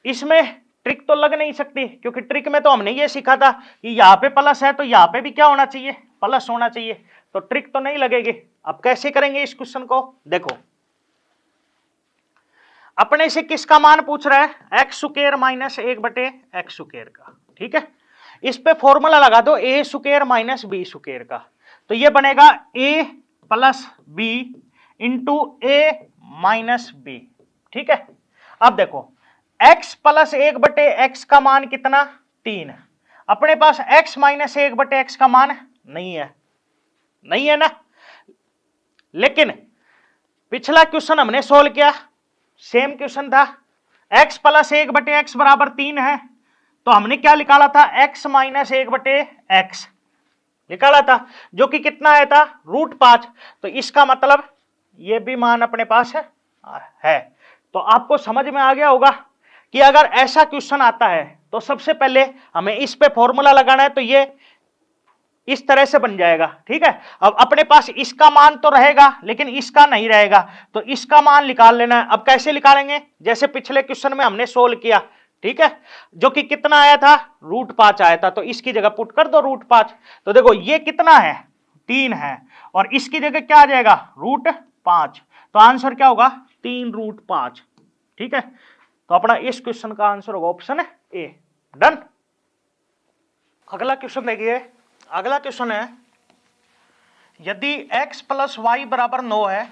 इसमें ट्रिक तो लग नहीं सकती, क्योंकि ट्रिक में तो हमने ये सीखा था कि यहाँ पे प्लस है तो यहाँ पे भी क्या होना चाहिए प्लस होना चाहिए, तो ट्रिक तो नहीं लगेगी। अब कैसे करेंगे इस क्वेश्चन को, देखो अपने से किसका मान पूछ रहा है x square minus 1/x square का, ठीक है। इस पे फॉर्मूला लगा दो a square minus b square का, तो ये बनेगा a plus b into a minus b, ठीक है। अब देखो x प्लस 1/x का मान कितना 3, अपने पास x माइनस 1/x का मान नहीं है ना। लेकिन पिछला क्वेश्चन हमने सोल्व किया, सेम क्वेश्चन था, x प्लस 1/x बराबर 3 है, तो हमने क्या निकाला था x माइनस 1/x निकाला था, जो कि कितना आया था रूट 5, तो इसका मतलब ये भी मान अपने पास है। तो आपको समझ में आ गया होगा कि अगर ऐसा क्वेश्चन आता है तो सबसे पहले हमें इस पे फॉर्मूला लगाना है, तो ये इस तरह से बन जाएगा, ठीक है। अब अपने पास इसका मान तो रहेगा लेकिन इसका नहीं रहेगा, तो इसका मान निकाल लेना है। अब कैसे निकालेंगे, जैसे पिछले क्वेश्चन में हमने सोल्व किया, ठीक है, जो कि कितना आया था रूट 5 आया था, तो इसकी जगह पुट कर दो रूट 5। तो देखो ये कितना है 3 है और इसकी जगह क्या आ जाएगा रूट 5, तो आंसर क्या होगा 3 रूट 5, ठीक है। तो अपना इस क्वेश्चन का आंसर होगा ऑप्शन ए, डन। अगला क्वेश्चन देखिए, अगला क्वेश्चन है, यदि x प्लस वाई बराबर 9 है,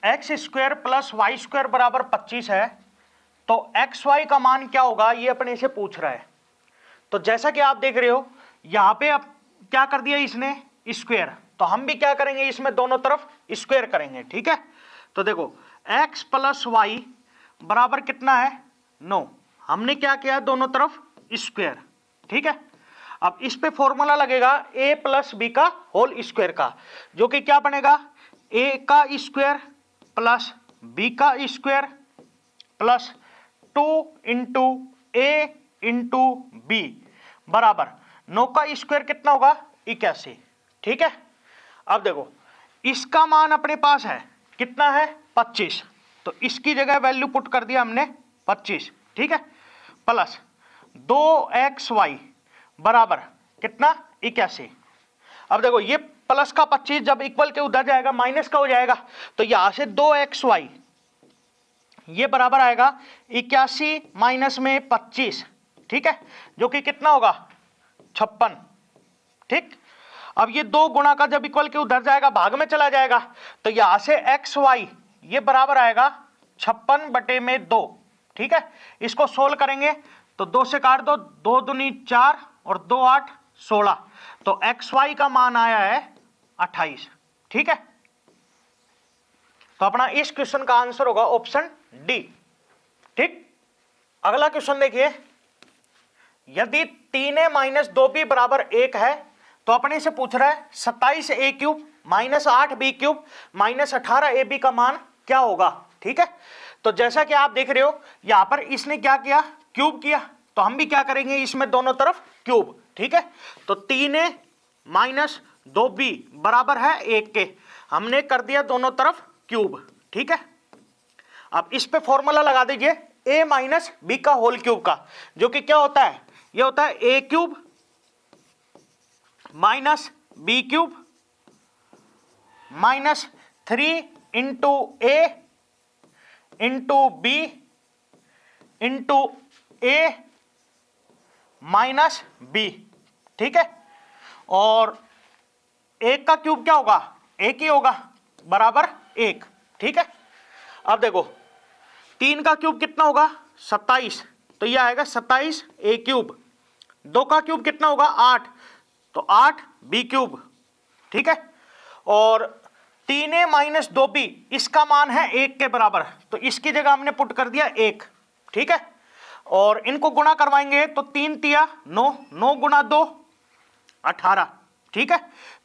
X square plus Y square बराबर 25 है, तो एक्स वाई का मान क्या होगा ये अपने से पूछ रहा है। तो जैसा कि आप देख रहे हो यहां पे अब क्या कर दिया इसने स्क्वायर, तो हम भी क्या करेंगे इसमें दोनों तरफ स्क्वायर करेंगे, ठीक है। तो देखो x प्लस वाई बराबर कितना है 9, हमने क्या किया दोनों तरफ स्क्वायर, ठीक है। अब इस पे फॉर्मूला लगेगा a प्लस बी का होल स्क्वायर का, जो कि क्या बनेगा a का स्क्वायर प्लस b का square plus 2 into a into B बराबर 9 का स्क्वायर कितना होगा 81, ठीक है। अब देखो इसका मान अपने पास है कितना है 25, तो इसकी जगह वैल्यू पुट कर दिया हमने 25, ठीक है, प्लस 2xy बराबर कितना 81। अब देखो ये प्लस का 25 जब इक्वल के उधर जाएगा माइनस का हो जाएगा, तो यहां से 2xy ये बराबर आएगा 81 माइनस में 25, ठीक है, जो कि कितना होगा 56, ठीक। अब ये 2 गुणा का जब इक्वल के उधर जाएगा भाग में चला जाएगा, तो यहां से xy ये बराबर आएगा 56/2, ठीक है। इसको सोल्व करेंगे तो 2 से काट दो, 2 दूनी 4 और 2 8 16, तो XY का मान आया है 28। ठीक है, तो अपना इस क्वेश्चन का आंसर होगा ऑप्शन डी। ठीक, अगला क्वेश्चन देखिए, यदि 3a-2b बराबर 1 है तो अपने से पूछ रहा है 27a³ minus 8b³ minus 18ab का मान क्या होगा। ठीक है, तो जैसा कि आप देख रहे हो यहां पर इसने क्या किया, क्यूब किया, तो हम भी क्या करेंगे, इसमें दोनों तरफ क्यूब। ठीक है, तो 3a-2b बराबर है 1 के, हमने कर दिया दोनों तरफ क्यूब। ठीक है, अब इस पे फॉर्मूला लगा दीजिए a माइनस बी का होल क्यूब का, जो कि क्या होता है, ये होता है a³ minus b³ minus 3 into a into B into a minus B. ठीक है, और एक का क्यूब क्या होगा, एक ही होगा, बराबर 1। ठीक है, अब देखो 3 का क्यूब कितना होगा 27, तो ये आएगा 27a³। 2 का क्यूब कितना होगा 8, तो 8b³। ठीक है, और 3a-2b इसका मान है 1 के बराबर, तो इसकी जगह हमने पुट कर दिया 1। ठीक है, और इनको गुणा करवाएंगे तो 3 तिया 9, 9 गुणा 2 18। ठीक है,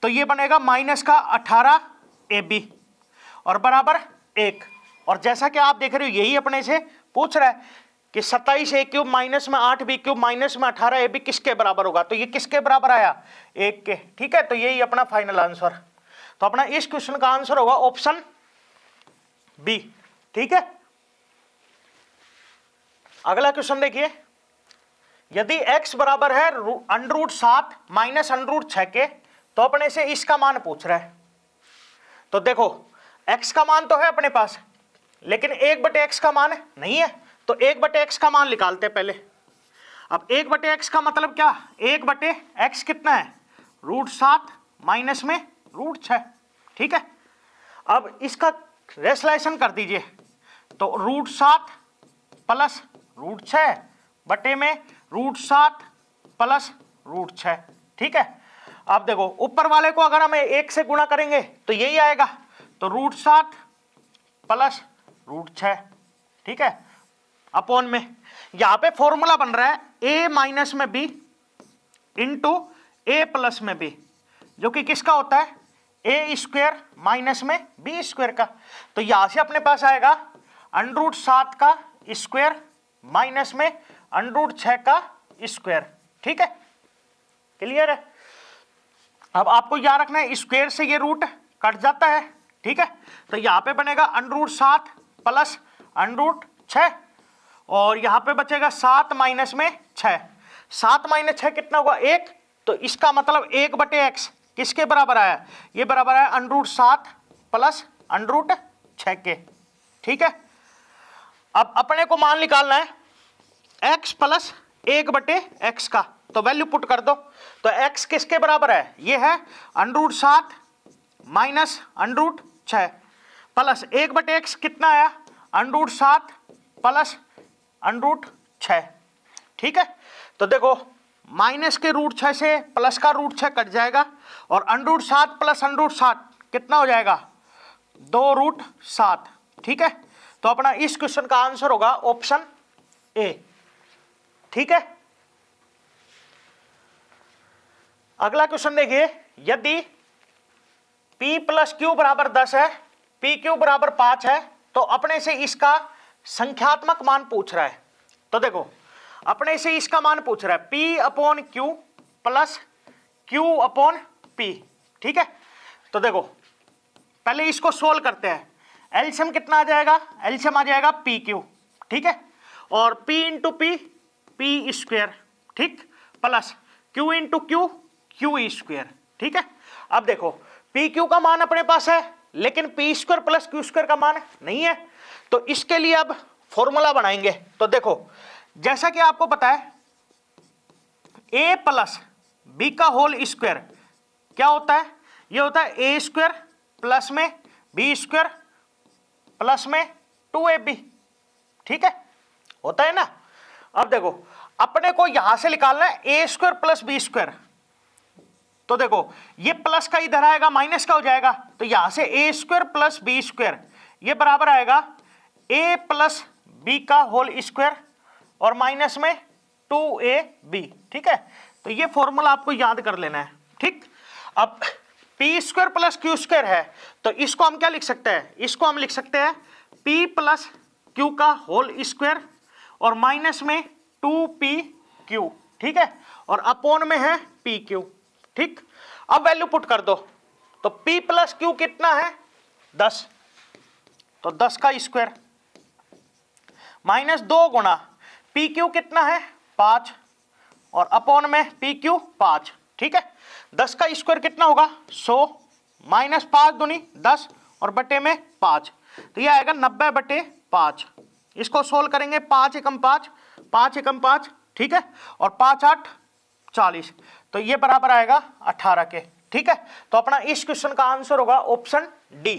तो ये बनेगा माइनस का 18ab और बराबर 1। और जैसा कि आप देख रहे हो यही अपने से पूछ रहा है कि 27a³ माइनस में 8b³ माइनस में 18ab किसके बराबर होगा, तो ये किसके बराबर आया, 1 के। ठीक है, तो यही अपना फाइनल आंसर, तो अपना इस क्वेश्चन का आंसर होगा ऑप्शन बी। ठीक है, अगला क्वेश्चन देखिए, यदि x बराबर है √7 माइनस √6 के, तो अपने से इसका मान पूछ रहा है। तो देखो x का मान तो है अपने पास, लेकिन 1/x का मान नहीं है, तो 1/x का मान निकालते हैं पहले। अब 1/x का मतलब क्या, 1/x कितना है, √7 माइनस में √6। ठीक है, अब इसका रेशनलाइजेशन कर दीजिए, तो √7 प्लस √6 बटे में √7 प्लस √6। ठीक है, अब देखो ऊपर वाले को अगर हम 1 से गुणा करेंगे तो यही आएगा, तो √7 प्लस √6। ठीक है, अपॉन में यहां पे फॉर्मूला बन रहा है a माइनस में b इंटू a प्लस में b, जो कि किसका होता है, a² माइनस में b² का। तो यहां से अपने पास आएगा √7 का स्क्वायर माइनस में √6 का स्क्वायर। ठीक है, क्लियर है। अब आपको याद रखना है स्क्वायर से ये रूट कट जाता है। ठीक है, तो यहां पे बनेगा √7 प्लस √6 और यहां पे बचेगा 7 माइनस में 6। 7 माइनस 6 कितना होगा 1, तो इसका मतलब 1/x किसके बराबर आया, ये बराबर है √7 प्लस √6 के। ठीक है, अब अपने को मान निकालना है x प्लस 1/x का, तो वैल्यू पुट कर दो, तो x किसके बराबर है, ये है √7 माइनस √6 प्लस 1/x कितना आया, √7 प्लस √6। ठीक है, तो देखो माइनस के √6 से प्लस का √6 कट जाएगा और √7 प्लस √7 कितना हो जाएगा, 2√7। ठीक है, तो अपना इस क्वेश्चन का आंसर होगा ऑप्शन ए। ठीक है, अगला क्वेश्चन देखिए, यदि p प्लस क्यू बराबर 10 है, PQ बराबर 5 है, तो अपने से इसका संख्यात्मक मान पूछ रहा है। तो देखो अपने से इसका मान पूछ रहा है p/q प्लस q/p। ठीक है, तो देखो पहले इसको सोल्व करते हैं, एलसीएम कितना आ जाएगा, एलसीएम आ जाएगा PQ। ठीक है, और p इंटू p² ठीक, प्लस q इंटू q² ठीक है। अब देखो PQ का मान अपने पास है, लेकिन p² प्लस q² का मान नहीं है, तो इसके लिए अब फॉर्मूला बनाएंगे। तो देखो जैसा कि आपको पता है a प्लस बी का होल स्क्वायर क्या होता है, ये होता है a² प्लस में b² प्लस में 2ab। ठीक है, होता है ना। अब देखो अपने को यहां से निकालना है a² प्लस b², तो देखो ये प्लस का इधर आएगा माइनस का हो जाएगा, तो यहां से ए स्क्वायर प्लस बी स्क्वायर ये बराबर आएगा ए प्लस बी का होल स्क्वायर और माइनस में 2ab। ठीक है, तो ये फॉर्मूला आपको याद कर लेना है। ठीक, अब P square plus Q square है, तो इसको हम क्या लिख सकते हैं, इसको हम लिख सकते हैं p प्लस क्यू का होल स्क्वायर और माइनस में 2pq। ठीक है, और अपॉन में है pq। ठीक, अब वैल्यू पुट कर दो, तो p प्लस क्यू कितना है 10, तो 10 का स्क्वायर माइनस 2 गुना pq कितना है 5 और अपॉन में pq 5। ठीक है, 10 का स्क्वायर कितना होगा 100 माइनस 5 दूनी 10 और बटे में 5, तो यह आएगा 90/5। इसको सोल्व करेंगे 5 एकम 5, 5 एकम 5। ठीक है, और 5 8 40, तो ये बराबर आएगा 18 के। ठीक है, तो अपना इस क्वेश्चन का आंसर होगा ऑप्शन डी।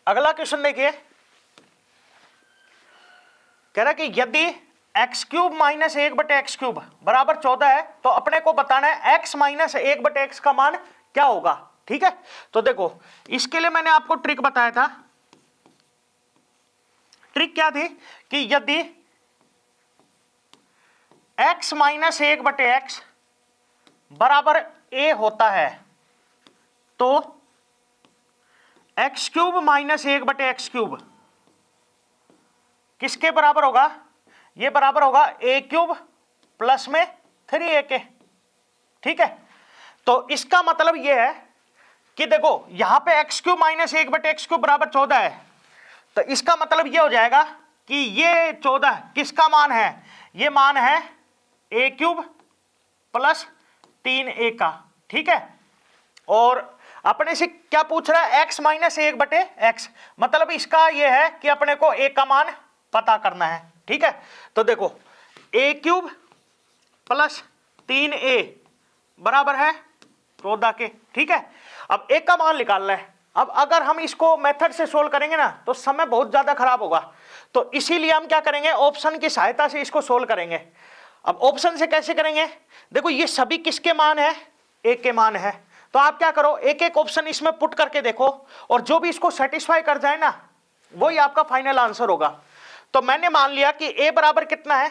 अगला क्वेश्चन देखिए, कह रहा है कि यदि एक्स क्यूब माइनस 1/x³ बराबर 14 है तो अपने को बताना है x माइनस 1/x का मान क्या होगा। ठीक है, तो देखो इसके लिए मैंने आपको ट्रिक बताया था। ट्रिक क्या थी कि यदि x माइनस 1/x बराबर a होता है तो x³ माइनस 1/x³ किसके बराबर होगा, ये बराबर होगा a³ प्लस में 3ak। ठीक है, तो इसका मतलब ये है कि देखो यहां पे x³ माइनस 1/x³ बराबर 14 है, तो इसका मतलब ये हो जाएगा कि ये 14 किसका मान है, ये मान है a³ प्लस 3a का। ठीक है, और अपने से क्या पूछ रहा है x माइनस 1/x, मतलब इसका ये है कि अपने को a का मान पता करना है। ठीक है, तो देखो a³ प्लस 3a बराबर है 14 के। ठीक है, अब a का मान निकालना है। अब अगर हम इसको मेथड से सोल्व करेंगे ना तो समय बहुत ज्यादा खराब होगा, तो इसीलिए हम क्या करेंगे ऑप्शन की सहायता से इसको सोल्व करेंगे। अब ऑप्शन से कैसे करेंगे, देखो ये सभी किसके मान है, a के मान है, तो आप क्या करो एक एक ऑप्शन इसमें पुट करके देखो और जो भी इसको सेटिस्फाई कर जाए ना वही आपका फाइनल आंसर होगा। तो मैंने मान लिया कि a बराबर कितना है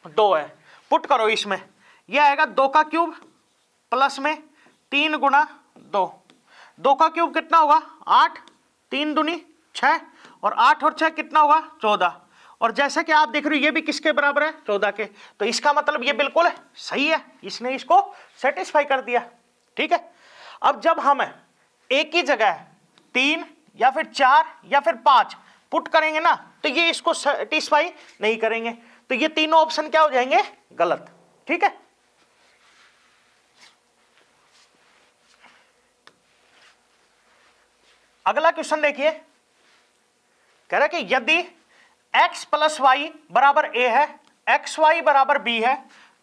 2 है, पुट करो इसमें, यह आएगा 2 का क्यूब प्लस में 3 गुना 2, 2 का क्यूब कितना होगा 8, 3 दूनी 6 और 8 और 6 कितना होगा 14, और जैसा कि आप देख रहे हो ये भी किसके बराबर है 14 के, तो इसका मतलब ये बिल्कुल सही है, इसने इसको सेटिस्फाई कर दिया। ठीक है, अब जब हम एक ही जगह 3 या फिर 4 या फिर 5 पुट करेंगे ना तो ये इसको सेटिस्फाई नहीं करेंगे, तो ये तीनों ऑप्शन क्या हो जाएंगे गलत। ठीक है, अगला क्वेश्चन देखिए, कह रहा है कि यदि x प्लस वाई बराबर a है, xy बराबर b है,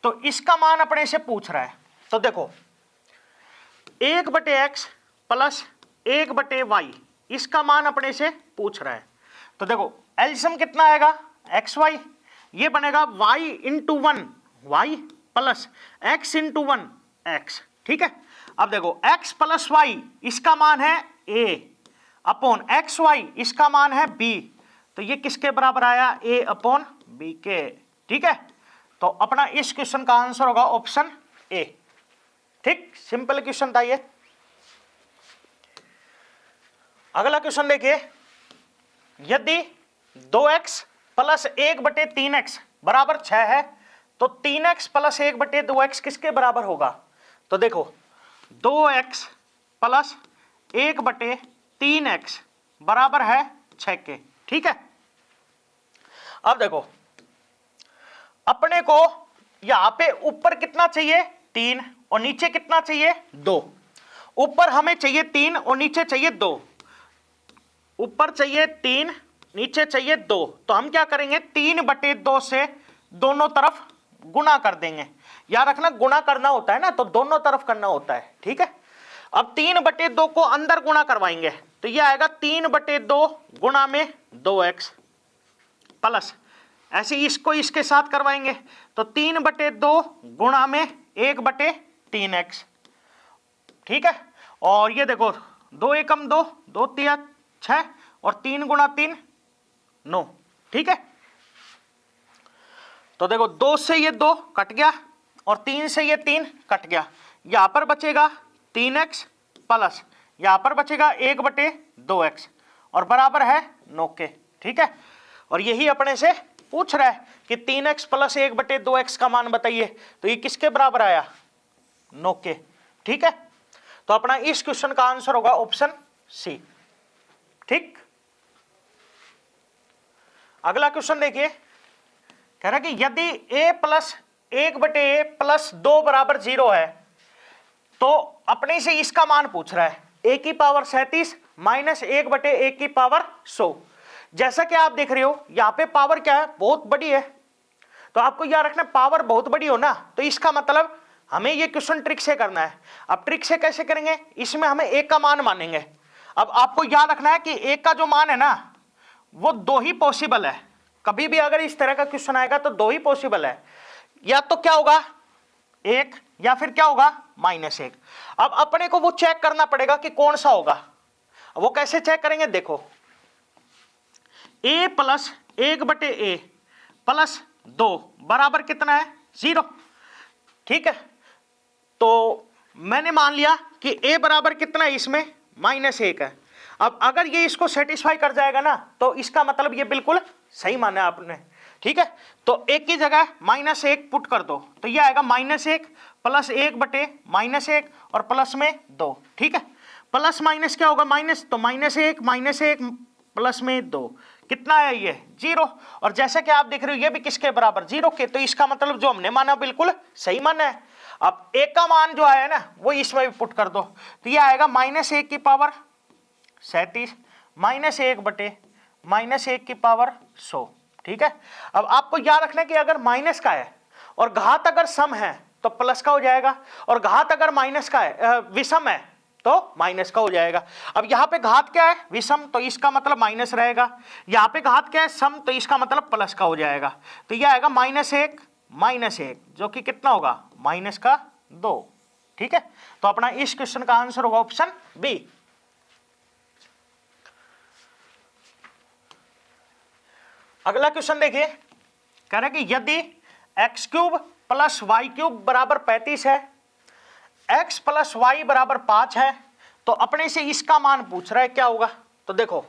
तो इसका मान अपने से पूछ रहा है। तो देखो 1/x प्लस 1/y इसका मान अपने से पूछ रहा है, तो देखो एलसीएम कितना आएगा xy, ये बनेगा y into 1 y plus x into 1 x। ठीक है, अब देखो x प्लस वाई इसका मान है a अपॉन एक्स वाई इसका मान है b, तो ये किसके बराबर आया a अपॉन b के। ठीक है, तो अपना इस क्वेश्चन का आंसर होगा ऑप्शन ए। ठीक, सिंपल क्वेश्चन था ये। अगला क्वेश्चन देखिए, यदि 2x प्लस 1/3x बराबर 6 है तो 3x प्लस 1/2x किसके बराबर होगा। तो देखो 2x प्लस 1/3x बराबर है 6 के। ठीक है, अब देखो अपने को यहां पे ऊपर कितना चाहिए 3 और नीचे कितना चाहिए 2, ऊपर हमें चाहिए 3 और नीचे चाहिए 2, ऊपर चाहिए 3 नीचे चाहिए 2, तो हम क्या करेंगे 3/2 से दोनों तरफ गुणा कर देंगे। याद रखना गुणा करना होता है ना तो दोनों तरफ करना होता है। ठीक है, अब 3/2 को अंदर गुणा करवाएंगे तो यह आएगा 3/2 गुणा में 2x प्लस ऐसे इसको इसके साथ करवाएंगे तो 3/2 गुणा में 1/3x, ठीक है। और ये देखो 2 एकम 2, 2 तिया 6 और 3 गुणा 3 9, ठीक है। तो देखो 2 से ये 2 कट गया और 3 से ये 3 कट गया, यहां पर बचेगा 3x प्लस यहां पर बचेगा 1/2x और बराबर है 9 के, ठीक है। और यही अपने से पूछ रहा है कि 3x प्लस 1/2x का मान बताइए, तो ये किसके बराबर आया, 9 के, ठीक है। तो अपना इस क्वेश्चन का आंसर होगा ऑप्शन सी, ठीक। अगला क्वेश्चन देखिए, कह रहा है कि यदि a प्लस 1/a प्लस 2 बराबर 0 है तो अपने से इसका मान पूछ रहा है, a की पावर 37 माइनस 1/a की पावर 100। जैसा कि आप देख रहे हो यहां पे पावर क्या है, बहुत बड़ी है, तो आपको याद रखना पावर बहुत बड़ी हो ना, तो इसका मतलब हमें ये क्वेश्चन ट्रिक से करना है। अब ट्रिक से कैसे करेंगे, इसमें हमें एक का मान मानेंगे। अब आपको याद रखना है कि एक का जो मान है ना वो 2 ही पॉसिबल है, कभी भी अगर इस तरह का क्वेश्चन आएगा तो 2 ही पॉसिबल है, या तो क्या होगा 1 या फिर क्या होगा -1। अब अपने को वो चेक करना पड़ेगा कि कौन सा होगा। वो कैसे चेक करेंगे, देखो a प्लस 1/a प्लस 2 बराबर कितना है 0, ठीक है। तो मैंने मान लिया कि a बराबर कितना है, इसमें -1 है। अब अगर ये इसको सेटिस्फाई कर जाएगा ना तो इसका मतलब ये बिल्कुल सही माना है आपने, ठीक है। तो एक की जगह -1 पुट कर दो तो ये आएगा -1 प्लस 1/-1 और प्लस में 2, ठीक है। प्लस माइनस क्या होगा, माइनस, तो -1 प्लस में 2 कितना है ये 0। और जैसे कि आप देख रहे हो ये भी किसके बराबर 0 के, तो इसका मतलब जो हमने माना बिल्कुल सही माना है। अब एक का मान जो आया ना वो इसमें भी पुट कर दो तो ये आएगा -1 की पावर 37 -1/-1 की पावर 100, ठीक है। अब आपको याद रखना है कि अगर माइनस का है और घात अगर सम है तो प्लस का हो जाएगा, और घात अगर माइनस का है विषम है तो माइनस का हो जाएगा। अब यहां पे घात क्या है विषम, तो इसका मतलब माइनस रहेगा, यहां पे घात क्या है सम, तो इसका मतलब प्लस का हो जाएगा। तो यह आएगा -1 जो कि कितना होगा -2, ठीक है। तो अपना इस क्वेश्चन का आंसर होगा ऑप्शन बी। अगला क्वेश्चन देखिए, कह रहा है कि यदि x³ प्लस y³ बराबर 35 है, x प्लस y बराबर 5 है, तो अपने से इसका मान पूछ रहा है क्या होगा। तो देखो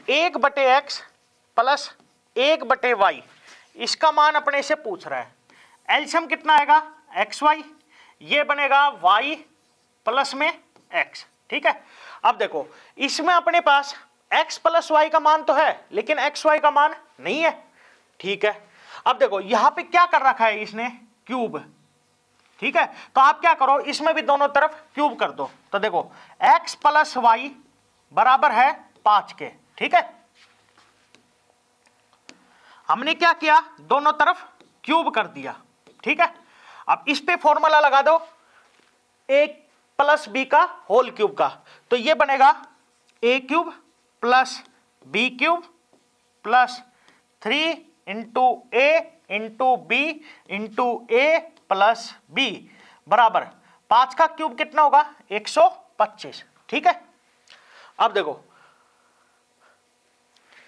1/x प्लस 1/y इसका मान अपने से पूछ रहा है, एलसीएम कितना आएगा xy, ये बनेगा y प्लस में x, ठीक है। अब देखो इसमें अपने पास x प्लस y का मान तो है लेकिन xy का मान नहीं है, ठीक है। अब देखो यहां पे क्या कर रखा है इसने, क्यूब, ठीक है। तो आप क्या करो इसमें भी दोनों तरफ क्यूब कर दो, तो देखो x प्लस y बराबर है 5 के, ठीक है। हमने क्या किया, दोनों तरफ क्यूब कर दिया, ठीक है। अब इस पे फॉर्मूला लगा दो a प्लस b का होल क्यूब का, तो ये बनेगा a³ plus b³ plus 3 into a into b into a plus b बराबर 5 का क्यूब कितना होगा 125, ठीक है। अब देखो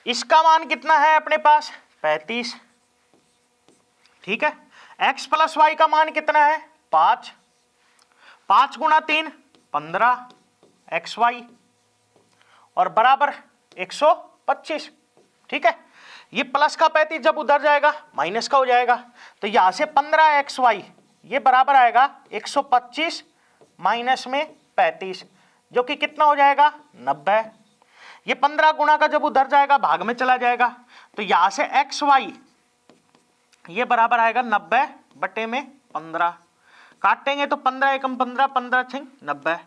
इसका मान कितना है अपने पास 35, ठीक है। x प्लस वाई का मान कितना है 5, 5 गुणा 3 15 xy और बराबर 125, ठीक है। ये प्लस का 35 जब उधर जाएगा माइनस का हो जाएगा, तो यहां से 15xy ये बराबर आएगा 125 माइनस में 35 जो कि कितना हो जाएगा 90। ये 15 गुणा का जब उधर जाएगा भाग में चला जाएगा, तो यहां से xy ये बराबर आएगा 90 बटे में 15, काटेंगे तो 15 एकम 15 15 6 90,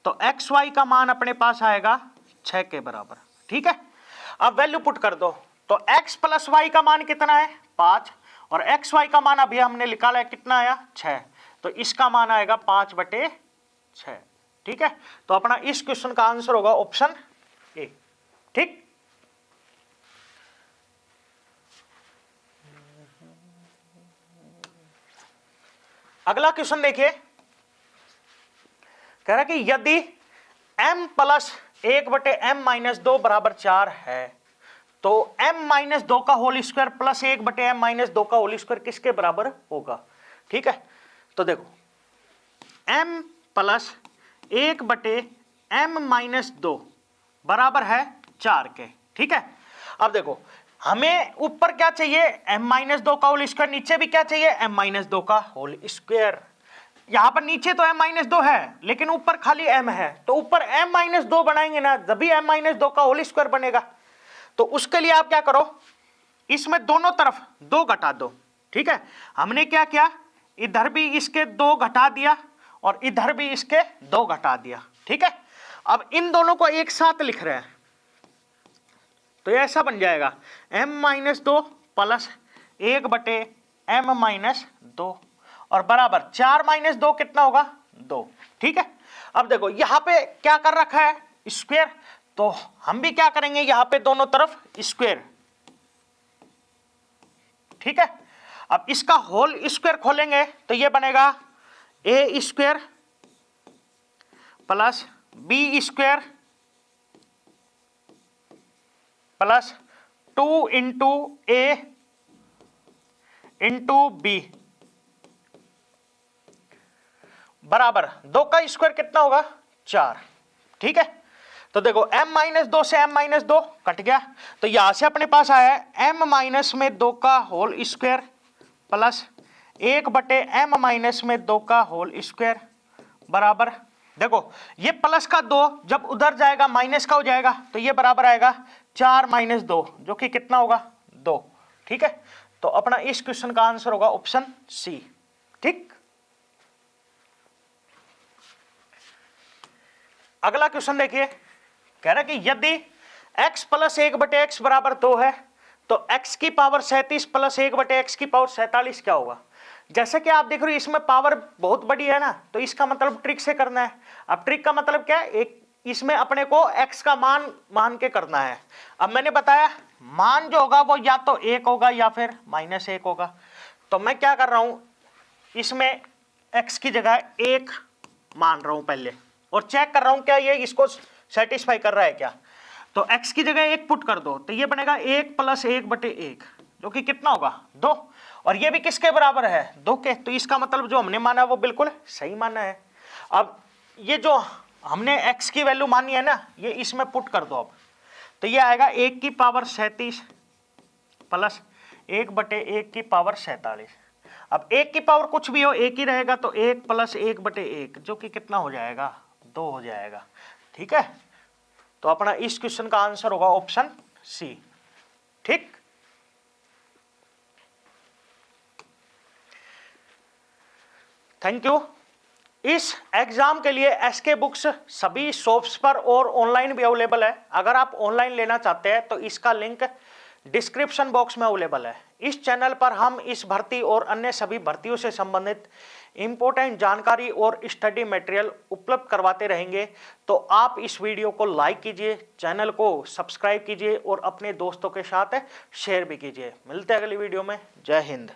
तो xy का मान अपने पास आएगा 6 के बराबर, ठीक है। अब वैल्यू पुट कर दो, तो x प्लस वाई का मान कितना है 5 और xy का मान अभी हमने निकाला है कितना आया 6, तो इसका मान आएगा 5/6, ठीक है। तो अपना इस क्वेश्चन का आंसर होगा ऑप्शन ए, ठीक। अगला क्वेश्चन देखिए, कह रहा है कि यदि m प्लस 1/m-2 बराबर 4 है तो m-2 का होल स्क्वायर प्लस 1/m-2 का होल स्क्वायर किसके बराबर होगा। ठीक है, तो देखो m प्लस 1/m-2 बराबर है 4 के। ठीक है, अब देखो हमें ऊपर क्या चाहिए, m-2 का होल स्क्वायर, नीचे भी क्या चाहिए, m-2 का होल स्क्वायर। यहां पर नीचे तो m-2 है लेकिन ऊपर खाली m है, तो ऊपर m-2 बनाएंगे ना, जब भी m-2 का होल स्क्वायर बनेगा। तो उसके लिए आप क्या करो, इसमें दोनों तरफ 2 घटा दो। ठीक है, हमने क्या किया, इधर भी इसके 2 घटा दिया और इधर भी इसके 2 घटा दिया। ठीक है, अब इन दोनों को एक साथ लिख रहे हैं तो ये ऐसा बन जाएगा m-2 प्लस 1/m-2 और बराबर 4-2 कितना होगा, 2। ठीक है, अब देखो यहां पे क्या कर रखा है, स्क्वायर, तो हम भी क्या करेंगे, यहां पे दोनों तरफ स्क्वायर। ठीक है, अब इसका होल स्क्वायर खोलेंगे तो ये बनेगा a square plus b square plus 2 into a into b बराबर 2 का स्क्वायर कितना होगा, 4। ठीक है, तो देखो m-2 से m-2 कट गया, तो यहां से अपने पास आया है m-2 का होल स्क्वायर प्लस 1/m-2 का होल स्क्वायर बराबर, देखो ये प्लस का 2 जब उधर जाएगा माइनस का हो जाएगा, तो ये बराबर आएगा 4-2 जो कि कितना होगा, 2। ठीक है, तो अपना इस क्वेश्चन का आंसर होगा ऑप्शन सी। ठीक, अगला क्वेश्चन देखिए, कह रहा है कि यदि x प्लस 1/x बराबर 2 है तो x की पावर 37 प्लस 1/x की पावर 47 क्या होगा। जैसे कि आप देख रहे हो इसमें पावर बहुत बड़ी है ना, तो इसका मतलब ट्रिक से करना है। अब ट्रिक का मतलब क्या है, एक इसमें अपने को x का मान मान के करना है। अब मैंने बताया मान जो होगा वो या तो 1 होगा या फिर -1 होगा, तो मैं क्या कर रहा हूं, इसमें x की जगह 1 मान रहा हूं पहले और चेक कर रहा हूं क्या ये इसको सेटिस्फाई कर रहा है क्या। तो x की जगह 1 पुट कर दो तो ये बनेगा 1 प्लस 1/1 जो कि कितना होगा, 2, और ये भी किसके बराबर है, 2 के। तो इसका मतलब जो हमने माना वो बिल्कुल सही माना है। अब ये जो हमने x की वैल्यू मानी है ना, ये इसमें पुट कर दो। अब तो ये आएगा 1 की पावर 37 प्लस 1/1 की पावर 47। अब 1 की पावर कुछ भी हो, 1 ही रहेगा, तो 1 प्लस 1/1 जो कि कितना हो जाएगा, 2 हो जाएगा। ठीक है, तो अपना इस क्वेश्चन का आंसर होगा ऑप्शन सी। ठीक, थैंक यू। इस एग्जाम के लिए एसके बुक्स सभी शॉप्स पर और ऑनलाइन भी अवेलेबल है। अगर आप ऑनलाइन लेना चाहते हैं तो इसका लिंक डिस्क्रिप्शन बॉक्स में अवेलेबल है। इस चैनल पर हम इस भर्ती और अन्य सभी भर्तियों से संबंधित इंपॉर्टेंट जानकारी और स्टडी मटेरियल उपलब्ध करवाते रहेंगे। तो आप इस वीडियो को लाइक कीजिए, चैनल को सब्सक्राइब कीजिए और अपने दोस्तों के साथ शेयर भी कीजिए। मिलते हैं अगली वीडियो में। जय हिंद।